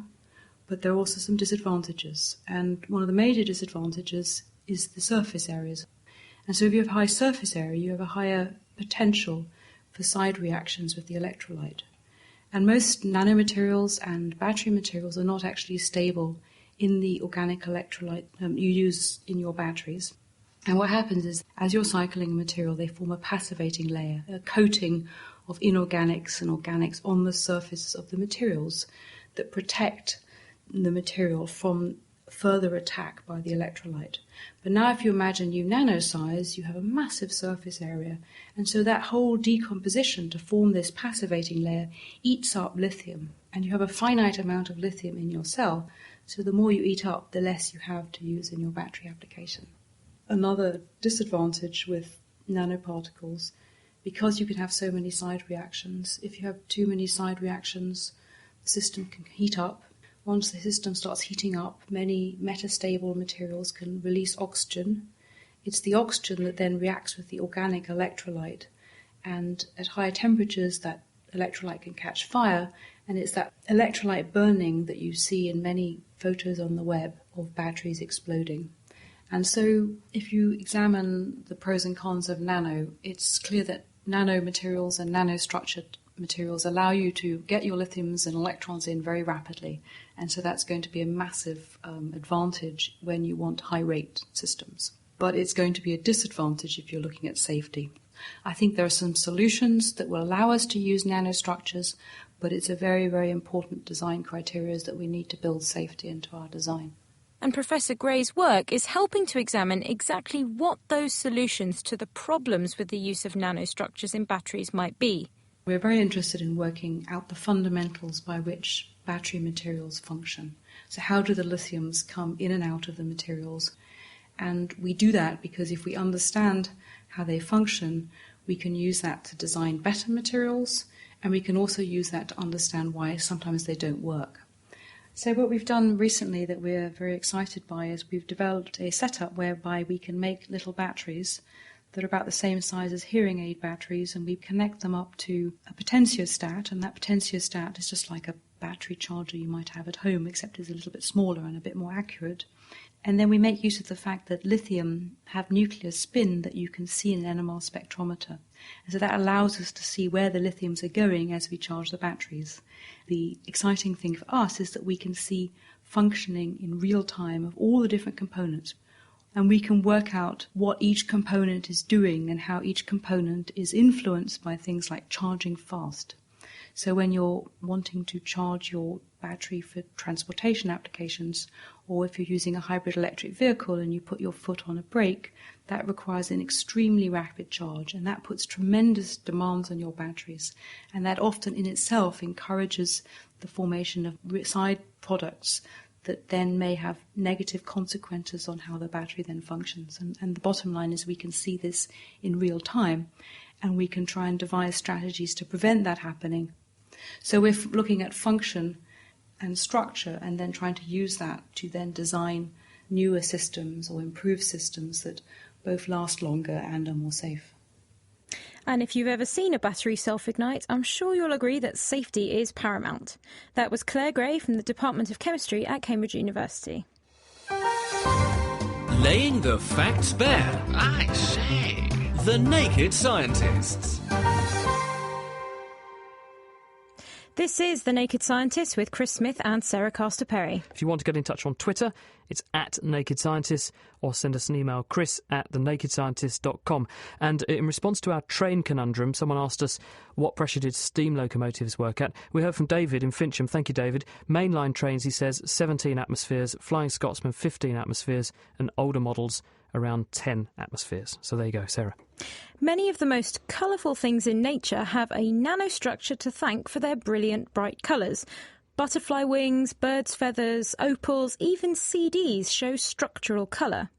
[SPEAKER 12] but there are also some disadvantages. And one of the major disadvantages is the surface areas. And so if you have high surface area, you have a higher potential for side reactions with the electrolyte. And most nanomaterials and battery materials are not actually stable in the organic electrolyte you use in your batteries. And what happens is, as you're cycling a material, they form a passivating layer, a coating of inorganics and organics on the surface of the materials that protect the material from further attack by the electrolyte. But now if you imagine you nanosize, you have a massive surface area, and so that whole decomposition to form this passivating layer eats up lithium, and you have a finite amount of lithium in your cell, so the more you eat up, the less you have to use in your battery application. Another disadvantage with nanoparticles, because you can have so many side reactions, if you have too many side reactions, the system can heat up. Once the system starts heating up, many metastable materials can release oxygen. It's the oxygen that then reacts with the organic electrolyte, and at higher temperatures that electrolyte can catch fire, and it's that electrolyte burning that you see in many photos on the web of batteries exploding. And so if you examine the pros and cons of nano, it's clear that nanomaterials and nanostructured materials allow you to get your lithiums and electrons in very rapidly, and so that's going to be a massive advantage when you want high-rate systems. But it's going to be a disadvantage if you're looking at safety. I think there are some solutions that will allow us to use nanostructures, but it's a very, very important design criteria that we need to build safety into our design.
[SPEAKER 3] And Professor Gray's work is helping to examine exactly what those solutions to the problems with the use of nanostructures in batteries might be.
[SPEAKER 12] We're very interested in working out the fundamentals by which battery materials function. So how do the lithiums come in and out of the materials? And we do that because if we understand how they function, we can use that to design better materials, and we can also use that to understand why sometimes they don't work. So what we've done recently that we're very excited by is we've developed a setup whereby we can make little batteries that are about the same size as hearing aid batteries, and we connect them up to a potentiostat, and that potentiostat is just like a battery charger you might have at home, except it's a little bit smaller and a bit more accurate. And then we make use of the fact that lithium have nuclear spin that you can see in an NMR spectrometer. And so that allows us to see where the lithiums are going as we charge the batteries. The exciting thing for us is that we can see functioning in real time of all the different components. And we can work out what each component is doing and how each component is influenced by things like charging fast. So when you're wanting to charge your battery for transportation applications, or if you're using a hybrid electric vehicle and you put your foot on a brake, that requires an extremely rapid charge, and that puts tremendous demands on your batteries. And that often in itself encourages the formation of side products that then may have negative consequences on how the battery then functions. And the bottom line is we can see this in real time, and we can try and devise strategies to prevent that happening. So we're looking at function and structure and then trying to use that to then design newer systems or improve systems that both last longer and are more safe.
[SPEAKER 3] And if you've ever seen a battery self-ignite, I'm sure you'll agree that safety is paramount. That was Claire Gray from the Department of Chemistry at Cambridge University.
[SPEAKER 1] Laying the facts bare. I say. The Naked Scientists.
[SPEAKER 3] This is The Naked Scientists with Chris Smith and Sarah Castor-Perry.
[SPEAKER 2] If you want to get in touch on Twitter, it's at Naked Scientists, or send us an email, chris@thenakedscientist.com. And in response to our train conundrum, someone asked us what pressure did steam locomotives work at. We heard from David in Fincham. Thank you, David. Mainline trains, he says, 17 atmospheres, Flying Scotsman, 15 atmospheres, and older models around 10 atmospheres. So there you go, Sarah.
[SPEAKER 3] Many of the most colourful things in nature have a nanostructure to thank for their brilliant bright colours. Butterfly wings, birds' feathers, opals, even CDs show structural colour.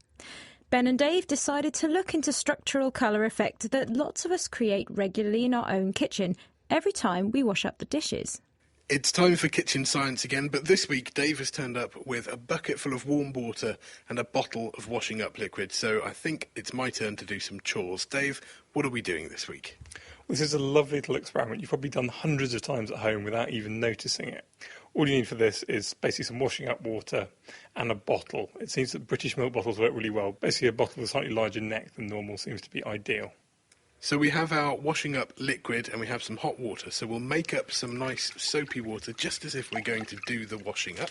[SPEAKER 3] Ben and Dave decided to look into structural colour effect that lots of us create regularly in our own kitchen every time we wash up the dishes.
[SPEAKER 13] It's time for kitchen science again, but this week Dave has turned up with a bucket full of warm water and a bottle of washing up liquid, so I think it's my turn to do some chores. Dave, what are we doing this week?
[SPEAKER 14] This is a lovely little experiment you've probably done hundreds of times at home without even noticing it. All you need for this is basically some washing up water and a bottle. It seems that British milk bottles work really well. Basically a bottle with a slightly larger neck than normal seems to be ideal.
[SPEAKER 13] So we have our washing up liquid and we have some hot water. So we'll make up some nice soapy water just as if we're going to do the washing up.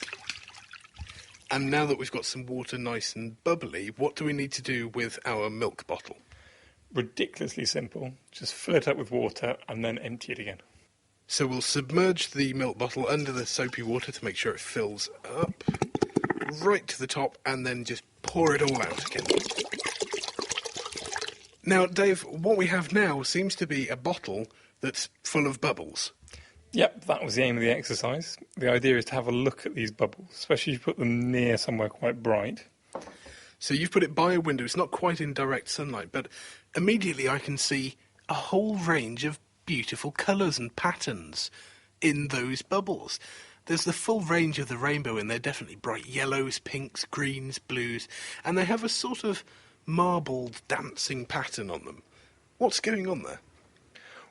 [SPEAKER 13] And now that we've got some water nice and bubbly, what do we need to do with our milk bottle?
[SPEAKER 14] Ridiculously simple. Just fill it up with water and then empty it again.
[SPEAKER 13] So we'll submerge the milk bottle under the soapy water to make sure it fills up right to the top and then just pour it all out again. Now, Dave, what we have now seems to be a bottle that's full of bubbles.
[SPEAKER 14] Yep, that was the aim of the exercise. The idea is to have a look at these bubbles, especially if you put them near somewhere quite bright.
[SPEAKER 13] So you've put it by a window. It's not quite in direct sunlight, but immediately I can see a whole range of beautiful colours and patterns in those bubbles. There's the full range of the rainbow in there, definitely bright yellows, pinks, greens, blues, and they have a sort of marbled dancing pattern on them. What's going on there?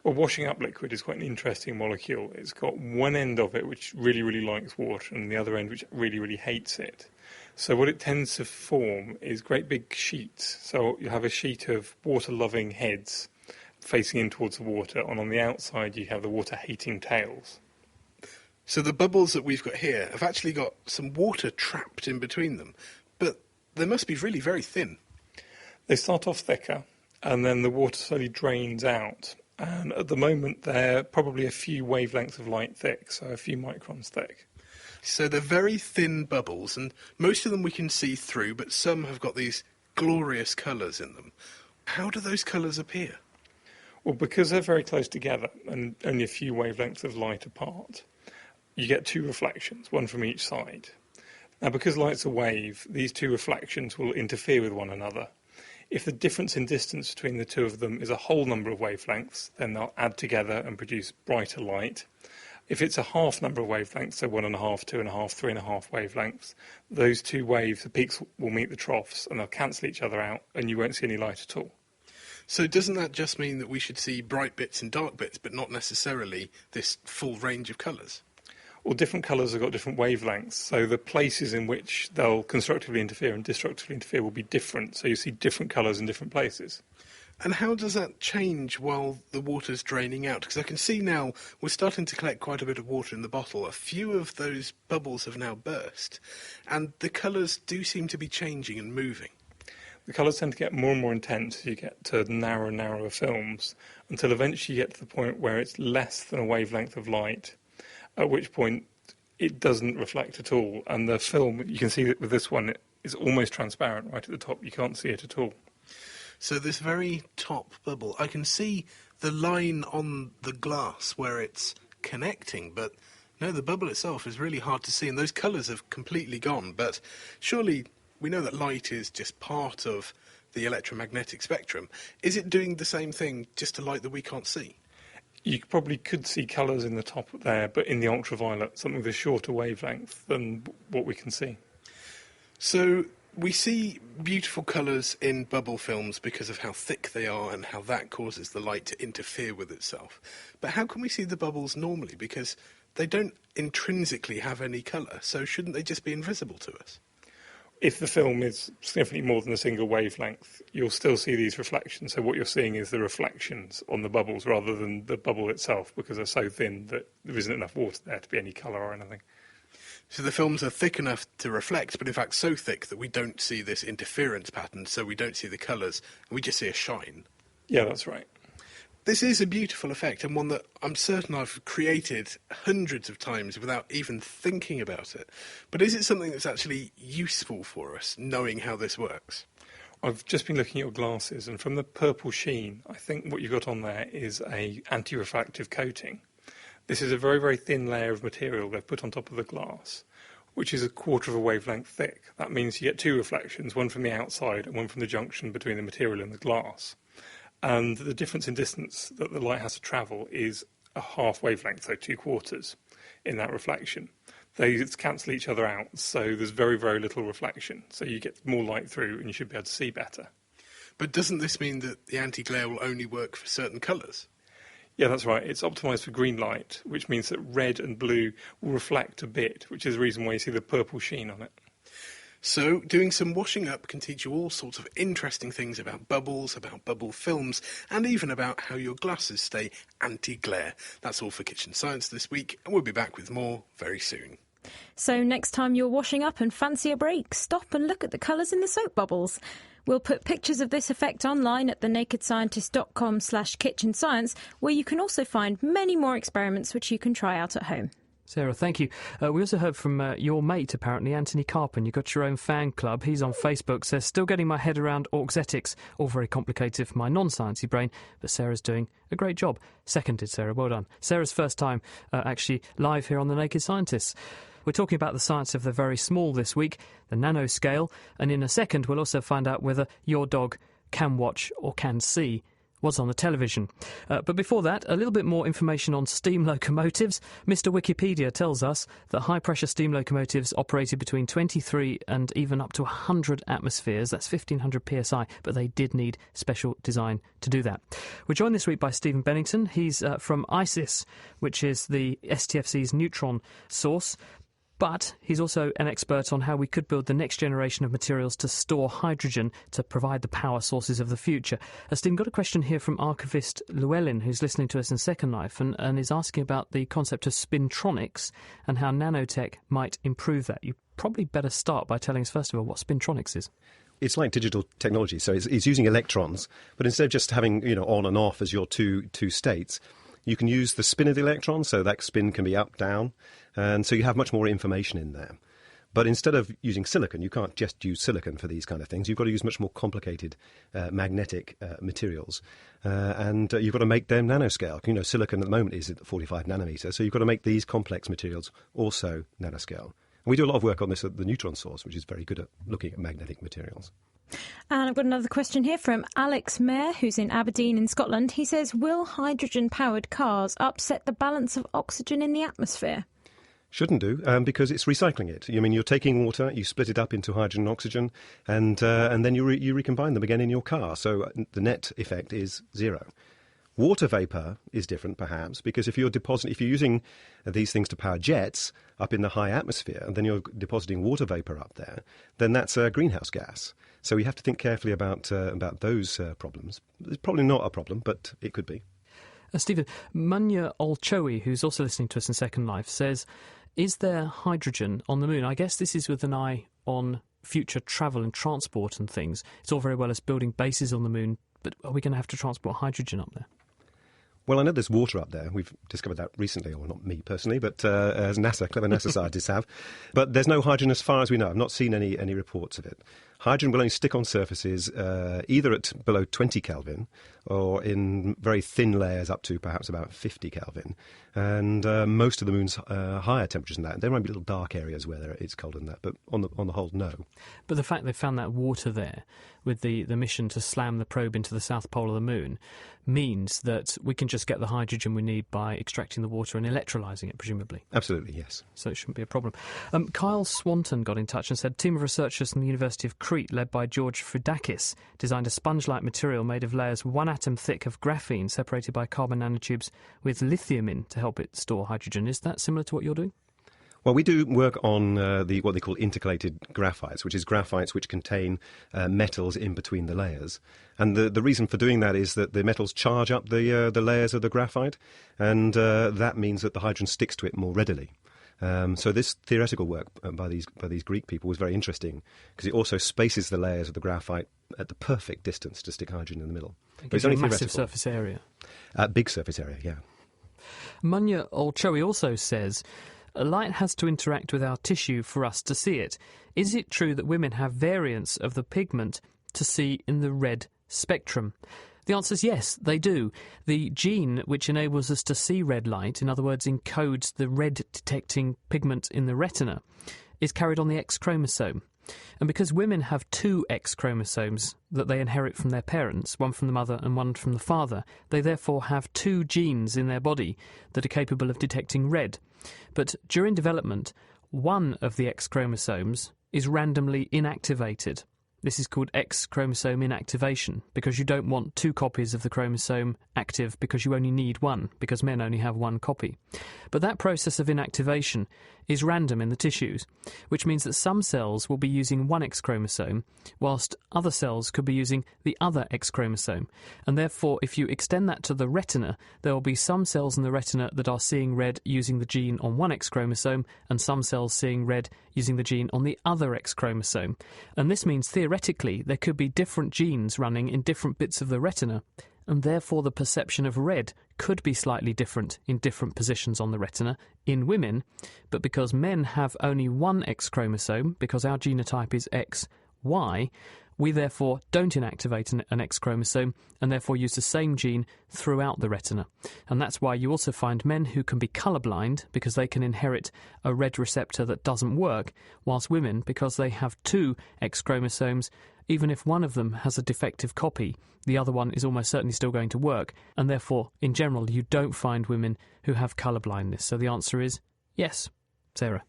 [SPEAKER 14] Well, washing up liquid is quite an interesting molecule. It's got one end of it which really, really likes water and the other end which really, really hates it. So what it tends to form is great big sheets. So you have a sheet of water-loving heads facing in towards the water, and on the outside you have the water-hating tails.
[SPEAKER 13] So the bubbles that we've got here have actually got some water trapped in between them, but they must be really very thin.
[SPEAKER 14] They start off thicker, and then the water slowly drains out. And at the moment, they're probably a few wavelengths of light thick, so a few microns thick.
[SPEAKER 13] So they're very thin bubbles, and most of them we can see through, but some have got these glorious colours in them. How do those colours appear?
[SPEAKER 14] Well, because they're very close together and only a few wavelengths of light apart, you get two reflections, one from each side. Now, because light's a wave, these two reflections will interfere with one another. If the difference in distance between the two of them is a whole number of wavelengths, then they'll add together and produce brighter light. If it's a half number of wavelengths, so 1.5, 2.5, 3.5 wavelengths, those two waves, the peaks will meet the troughs and they'll cancel each other out and you won't see any light at all.
[SPEAKER 13] So doesn't that just mean that we should see bright bits and dark bits, but not necessarily this full range of colours?
[SPEAKER 14] Well, different colours have got different wavelengths, so the places in which they'll constructively interfere and destructively interfere will be different, so you see different colours in different places.
[SPEAKER 13] And how does that change while the water's draining out? Because I can see now we're starting to collect quite a bit of water in the bottle. A few of those bubbles have now burst, and the colours do seem to be changing and moving.
[SPEAKER 14] The colours tend to get more and more intense as you get to narrower and narrower films, until eventually you get to the point where it's less than a wavelength of light, at which point it doesn't reflect at all. And the film, you can see that with this one, is almost transparent right at the top. You can't see it at all.
[SPEAKER 13] So this very top bubble, I can see the line on the glass where it's connecting, but no, the bubble itself is really hard to see, and those colours have completely gone. But surely we know that light is just part of the electromagnetic spectrum. Is it doing the same thing, just a light that we can't see?
[SPEAKER 14] You probably could see colours in the top there, but in the ultraviolet, something with a shorter wavelength than what we can see.
[SPEAKER 13] So we see beautiful colours in bubble films because of how thick they are and how that causes the light to interfere with itself. But how can we see the bubbles normally? Because they don't intrinsically have any colour, so shouldn't they just be invisible to us?
[SPEAKER 14] If the film is significantly more than a single wavelength, you'll still see these reflections. So what you're seeing is the reflections on the bubbles rather than the bubble itself, because they're so thin that there isn't enough water there to be any colour or anything.
[SPEAKER 13] So the films are thick enough to reflect, but in fact so thick that we don't see this interference pattern, so we don't see the colours, and we just see a shine.
[SPEAKER 14] Yeah, that's right.
[SPEAKER 13] This is a beautiful effect, and one that I'm certain I've created hundreds of times without even thinking about it. But is it something that's actually useful for us, knowing how this works?
[SPEAKER 14] I've just been looking at your glasses, and from the purple sheen, I think what you've got on there is a anti-refractive coating. This is a very, very thin layer of material they've put on top of the glass, which is a quarter of a wavelength thick. That means you get two reflections, one from the outside and one from the junction between the material and the glass. And the difference in distance that the light has to travel is a half wavelength, so 2/4 in that reflection. They cancel each other out, so there's very, very little reflection. So you get more light through and you should be able to see better.
[SPEAKER 13] But doesn't this mean that the anti-glare will only work for certain colours?
[SPEAKER 14] Yeah, that's right. It's optimised for green light, which means that red and blue will reflect a bit, which is the reason why you see the purple sheen on it.
[SPEAKER 13] So doing some washing up can teach you all sorts of interesting things about bubbles, about bubble films, and even about how your glasses stay anti-glare. That's all for Kitchen Science this week, and we'll be back with more very soon.
[SPEAKER 3] So next time you're washing up and fancy a break, stop and look at the colours in the soap bubbles. We'll put pictures of this effect online at thenakedscientist.com/kitchenscience, where you can also find many more experiments which you can try out at home.
[SPEAKER 2] Sarah, thank you. We also heard from your mate, apparently, Anthony Carpen. You've got your own fan club. He's on Facebook, says, still getting my head around auxetics, all very complicated for my non-sciencey brain, but Sarah's doing a great job. Seconded, Sarah, well done. Sarah's first time actually live here on The Naked Scientists. We're talking about the science of the very small this week, the nanoscale, and in a second we'll also find out whether your dog can watch or can see what's on the television. But before that, a little bit more information on steam locomotives. Mr. Wikipedia tells us that high-pressure steam locomotives operated between 23 and even up to 100 atmospheres. That's 1,500 psi, but they did need special design to do that. We're joined this week by Stephen Bennington. He's from ICIS, which is the STFC's neutron source. But he's also an expert on how we could build the next generation of materials to store hydrogen to provide the power sources of the future. Stephen, got a question here from archivist Llewellyn, who's listening to us in Second Life, and is asking about the concept of spintronics and how nanotech might improve that. You probably better start by telling us, first of all, what spintronics is.
[SPEAKER 9] It's like digital technology, so it's using electrons, but instead of just having on and off as your two states, you can use the spin of the electron, so that spin can be up, down, and so you have much more information in there. But instead of using silicon, you can't just use silicon for these kind of things. You've got to use much more complicated magnetic materials, and you've got to make them nanoscale. Silicon at the moment is at 45 nanometer, so you've got to make these complex materials also nanoscale. And we do a lot of work on this at the Neutron Source, which is very good at looking at magnetic materials.
[SPEAKER 3] And I've got another question here from Alex Mayer, who's in Aberdeen in Scotland. He says, will hydrogen-powered cars upset the balance of oxygen in the atmosphere?
[SPEAKER 9] Shouldn't do, because it's recycling it. I mean, you're taking water, you split it up into hydrogen and oxygen, and then you recombine them again in your car. So the net effect is zero. Water vapour is different, perhaps, because if you're using these things to power jets up in the high atmosphere, and then you're depositing water vapour up there, then that's a greenhouse gas. So you have to think carefully about those problems. It's probably not a problem, but it could be.
[SPEAKER 2] Stephen, Munya Olchowi, who's also listening to us in Second Life, says, is there hydrogen on the moon? I guess this is with an eye on future travel and transport and things. It's all very well as building bases on the moon, but are we going to have to transport hydrogen up there?
[SPEAKER 9] Well, I know there's water up there. We've discovered that recently, or not me personally, but as clever NASA scientists have. But there's no hydrogen as far as we know. I've not seen any reports of it. Hydrogen will only stick on surfaces either at below 20 Kelvin or in very thin layers up to perhaps about 50 Kelvin. And most of the moon's higher temperatures than that. There might be little dark areas where it's colder than that, but on the whole, no.
[SPEAKER 2] But the fact they found that water there with the mission to slam the probe into the south pole of the moon means that we can just get the hydrogen we need by extracting the water and electrolysing it, presumably.
[SPEAKER 9] Absolutely, yes.
[SPEAKER 2] So it shouldn't be a problem. Kyle Swanton got in touch and said, a team of researchers from the University of Crete, led by George Fridakis, designed a sponge-like material made of layers 1 atom thick of graphene separated by carbon nanotubes with lithium in to help it store hydrogen. Is that similar to what you're doing?
[SPEAKER 9] Well, we do work on what they call intercalated graphites, which is graphites which contain metals in between the layers. And the reason for doing that is that the metals charge up the layers of the graphite, and that means that the hydrogen sticks to it more readily. So this theoretical work by these Greek people was very interesting because it also spaces the layers of the graphite at the perfect distance to stick hydrogen in the middle.
[SPEAKER 2] It gives you a massive surface area.
[SPEAKER 9] Big surface area, yeah.
[SPEAKER 2] Munya Olchowi also says, light has to interact with our tissue for us to see it. Is it true that women have variants of the pigment to see in the red spectrum? The answer is yes, they do. The gene which enables us to see red light, in other words, encodes the red-detecting pigment in the retina, is carried on the X chromosome. And because women have 2 X chromosomes that they inherit from their parents, one from the mother and one from the father, they therefore have 2 genes in their body that are capable of detecting red. But during development, one of the X chromosomes is randomly inactivated. This is called X chromosome inactivation, because you don't want 2 copies of the chromosome active because you only need 1, because men only have 1 copy. But that process of inactivation is random in the tissues, which means that some cells will be using 1 X chromosome, whilst other cells could be using the other X chromosome. And therefore, if you extend that to the retina, there will be some cells in the retina that are seeing red using the gene on 1 X chromosome, and some cells seeing red using the gene on the other X chromosome. And this means, theoretically, there could be different genes running in different bits of the retina, and therefore the perception of red could be slightly different in different positions on the retina in women. But because men have only 1 X chromosome, because our genotype is XY, we therefore don't inactivate an X chromosome and therefore use the same gene throughout the retina. And that's why you also find men who can be colourblind because they can inherit a red receptor that doesn't work, whilst women, because they have 2 X chromosomes, even if one of them has a defective copy, the other one is almost certainly still going to work, and therefore, in general, you don't find women who have colour blindness. So the answer is yes. Sarah.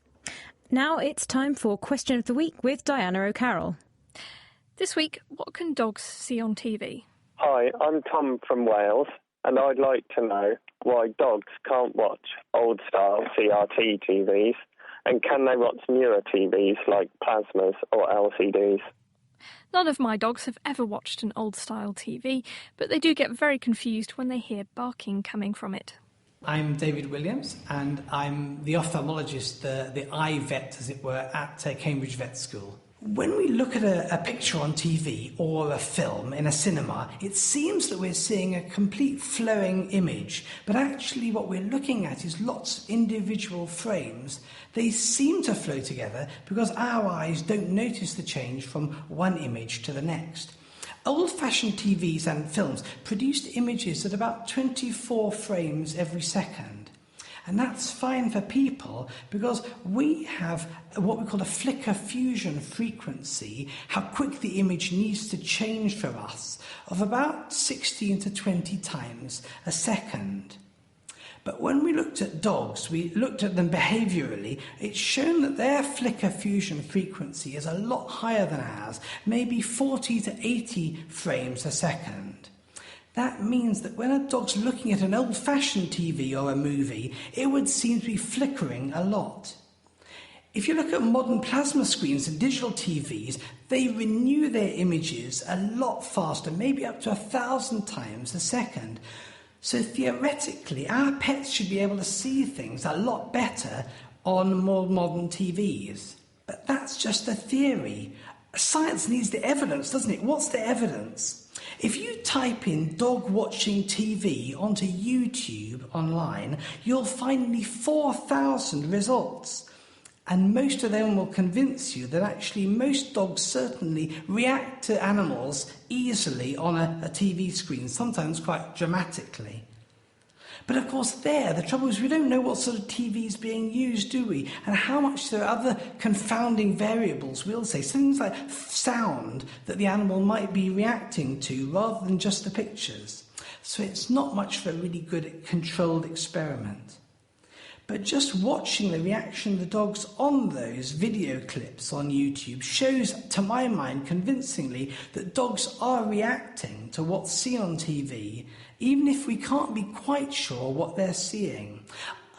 [SPEAKER 3] Now it's time for Question of the Week with Diana O'Carroll.
[SPEAKER 15] This week, what can dogs see on TV?
[SPEAKER 4] Hi, I'm Tom from Wales, and I'd like to know why dogs can't watch old-style CRT TVs, and can they watch newer TVs like plasmas or LCDs?
[SPEAKER 15] None of my dogs have ever watched an old-style TV, but they do get very confused when they hear barking coming from it.
[SPEAKER 16] I'm David Williams, and I'm the ophthalmologist, the eye vet, as it were, at Cambridge Vet School. When we look at a picture on TV or a film in a cinema, it seems that we're seeing a complete flowing image, but actually what we're looking at is lots of individual frames. They seem to flow together because our eyes don't notice the change from one image to the next. Old-fashioned TVs and films produced images at about 24 frames every second. And that's fine for people because we have what we call a flicker fusion frequency, how quick the image needs to change for us, of about 16 to 20 times a second. But when we looked at dogs, we looked at them behaviourally, it's shown that their flicker fusion frequency is a lot higher than ours, maybe 40 to 80 frames a second. That means that when a dog's looking at an old-fashioned TV or a movie, it would seem to be flickering a lot. If you look at modern plasma screens and digital TVs, they renew their images a lot faster, maybe up to 1,000 times a second. So theoretically, our pets should be able to see things a lot better on more modern TVs. But that's just a theory. Science needs the evidence, doesn't it? What's the evidence? If you type in dog watching TV onto YouTube online, you'll find nearly 4,000 results. And most of them will convince you that actually most dogs certainly react to animals easily on a TV screen, sometimes quite dramatically. But of course the trouble is we don't know what sort of TV is being used, do we? And how much there are other confounding variables, we'll say. Things like sound that the animal might be reacting to rather than just the pictures. So it's not much of a really good controlled experiment. But just watching the reaction of the dogs on those video clips on YouTube shows, to my mind, convincingly that dogs are reacting to what's seen on TV, even if we can't be quite sure what they're seeing.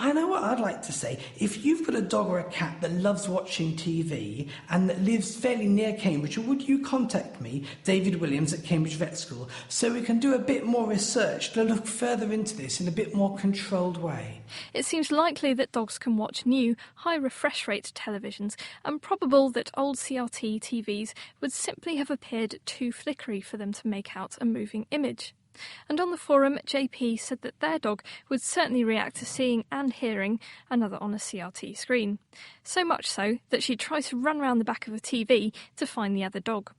[SPEAKER 16] I know what I'd like to say. If you've got a dog or a cat that loves watching TV and that lives fairly near Cambridge, would you contact me, David Williams at Cambridge Vet School, so we can do a bit more research to look further into this in a bit more controlled way?
[SPEAKER 15] It seems likely that dogs can watch new, high refresh rate televisions, and probable that old CRT TVs would simply have appeared too flickery for them to make out a moving image. And on the forum, JP said that their dog would certainly react to seeing and hearing another on a CRT screen. So much so that she'd try to run round the back of a TV to find the other dog.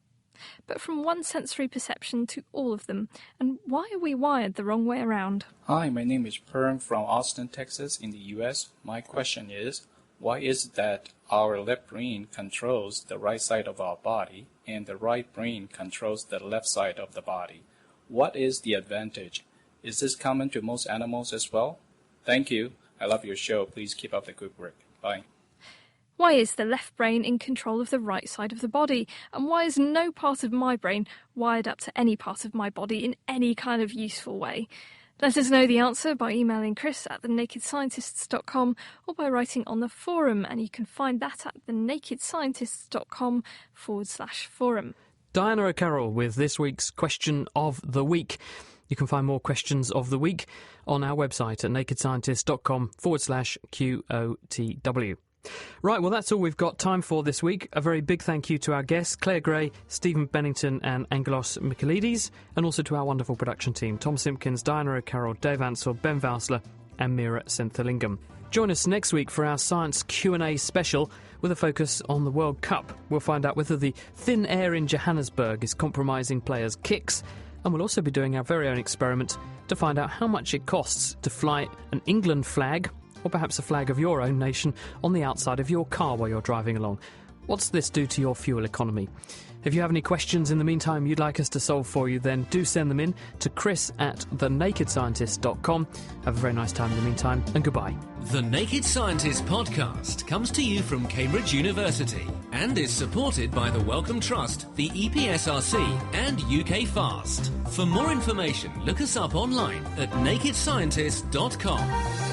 [SPEAKER 15] But from one sensory perception to all of them, and why are we wired the wrong way around?
[SPEAKER 17] Hi, my name is Perm from Austin, Texas in the US. My question is, why is it that our left brain controls the right side of our body and the right brain controls the left side of the body? What is the advantage? Is this common to most animals as well? Thank you. I love your show. Please keep up the good work. Bye.
[SPEAKER 15] Why is the left brain in control of the right side of the body? And why is no part of my brain wired up to any part of my body in any kind of useful way? Let us know the answer by emailing chris@thenakedscientists.com or by writing on the forum, and you can find that at thenakedscientists.com/forum.
[SPEAKER 2] Diana O'Carroll with this week's Question of the Week. You can find more questions of the week on our website at nakedscientist.com/QOTW. Right, well, that's all we've got time for this week. A very big thank you to our guests, Claire Gray, Stephen Bennington and Angelos Michaelides, and also to our wonderful production team, Tom Simpkins, Diana O'Carroll, Dave Ansell, Ben Valsler and Mira Senthalingam. Join us next week for our Science Q&A special with a focus on the World Cup. We'll find out whether the thin air in Johannesburg is compromising players' kicks, and we'll also be doing our very own experiment to find out how much it costs to fly an England flag, or perhaps a flag of your own nation, on the outside of your car while you're driving along. What's this do to your fuel economy? If you have any questions in the meantime you'd like us to solve for you, then do send them in to chris@thenakedscientist.com. Have a very nice time in the meantime, and goodbye.
[SPEAKER 1] The Naked Scientist podcast comes to you from Cambridge University and is supported by the Wellcome Trust, the EPSRC and UK FAST. For more information, look us up online at nakedscientist.com.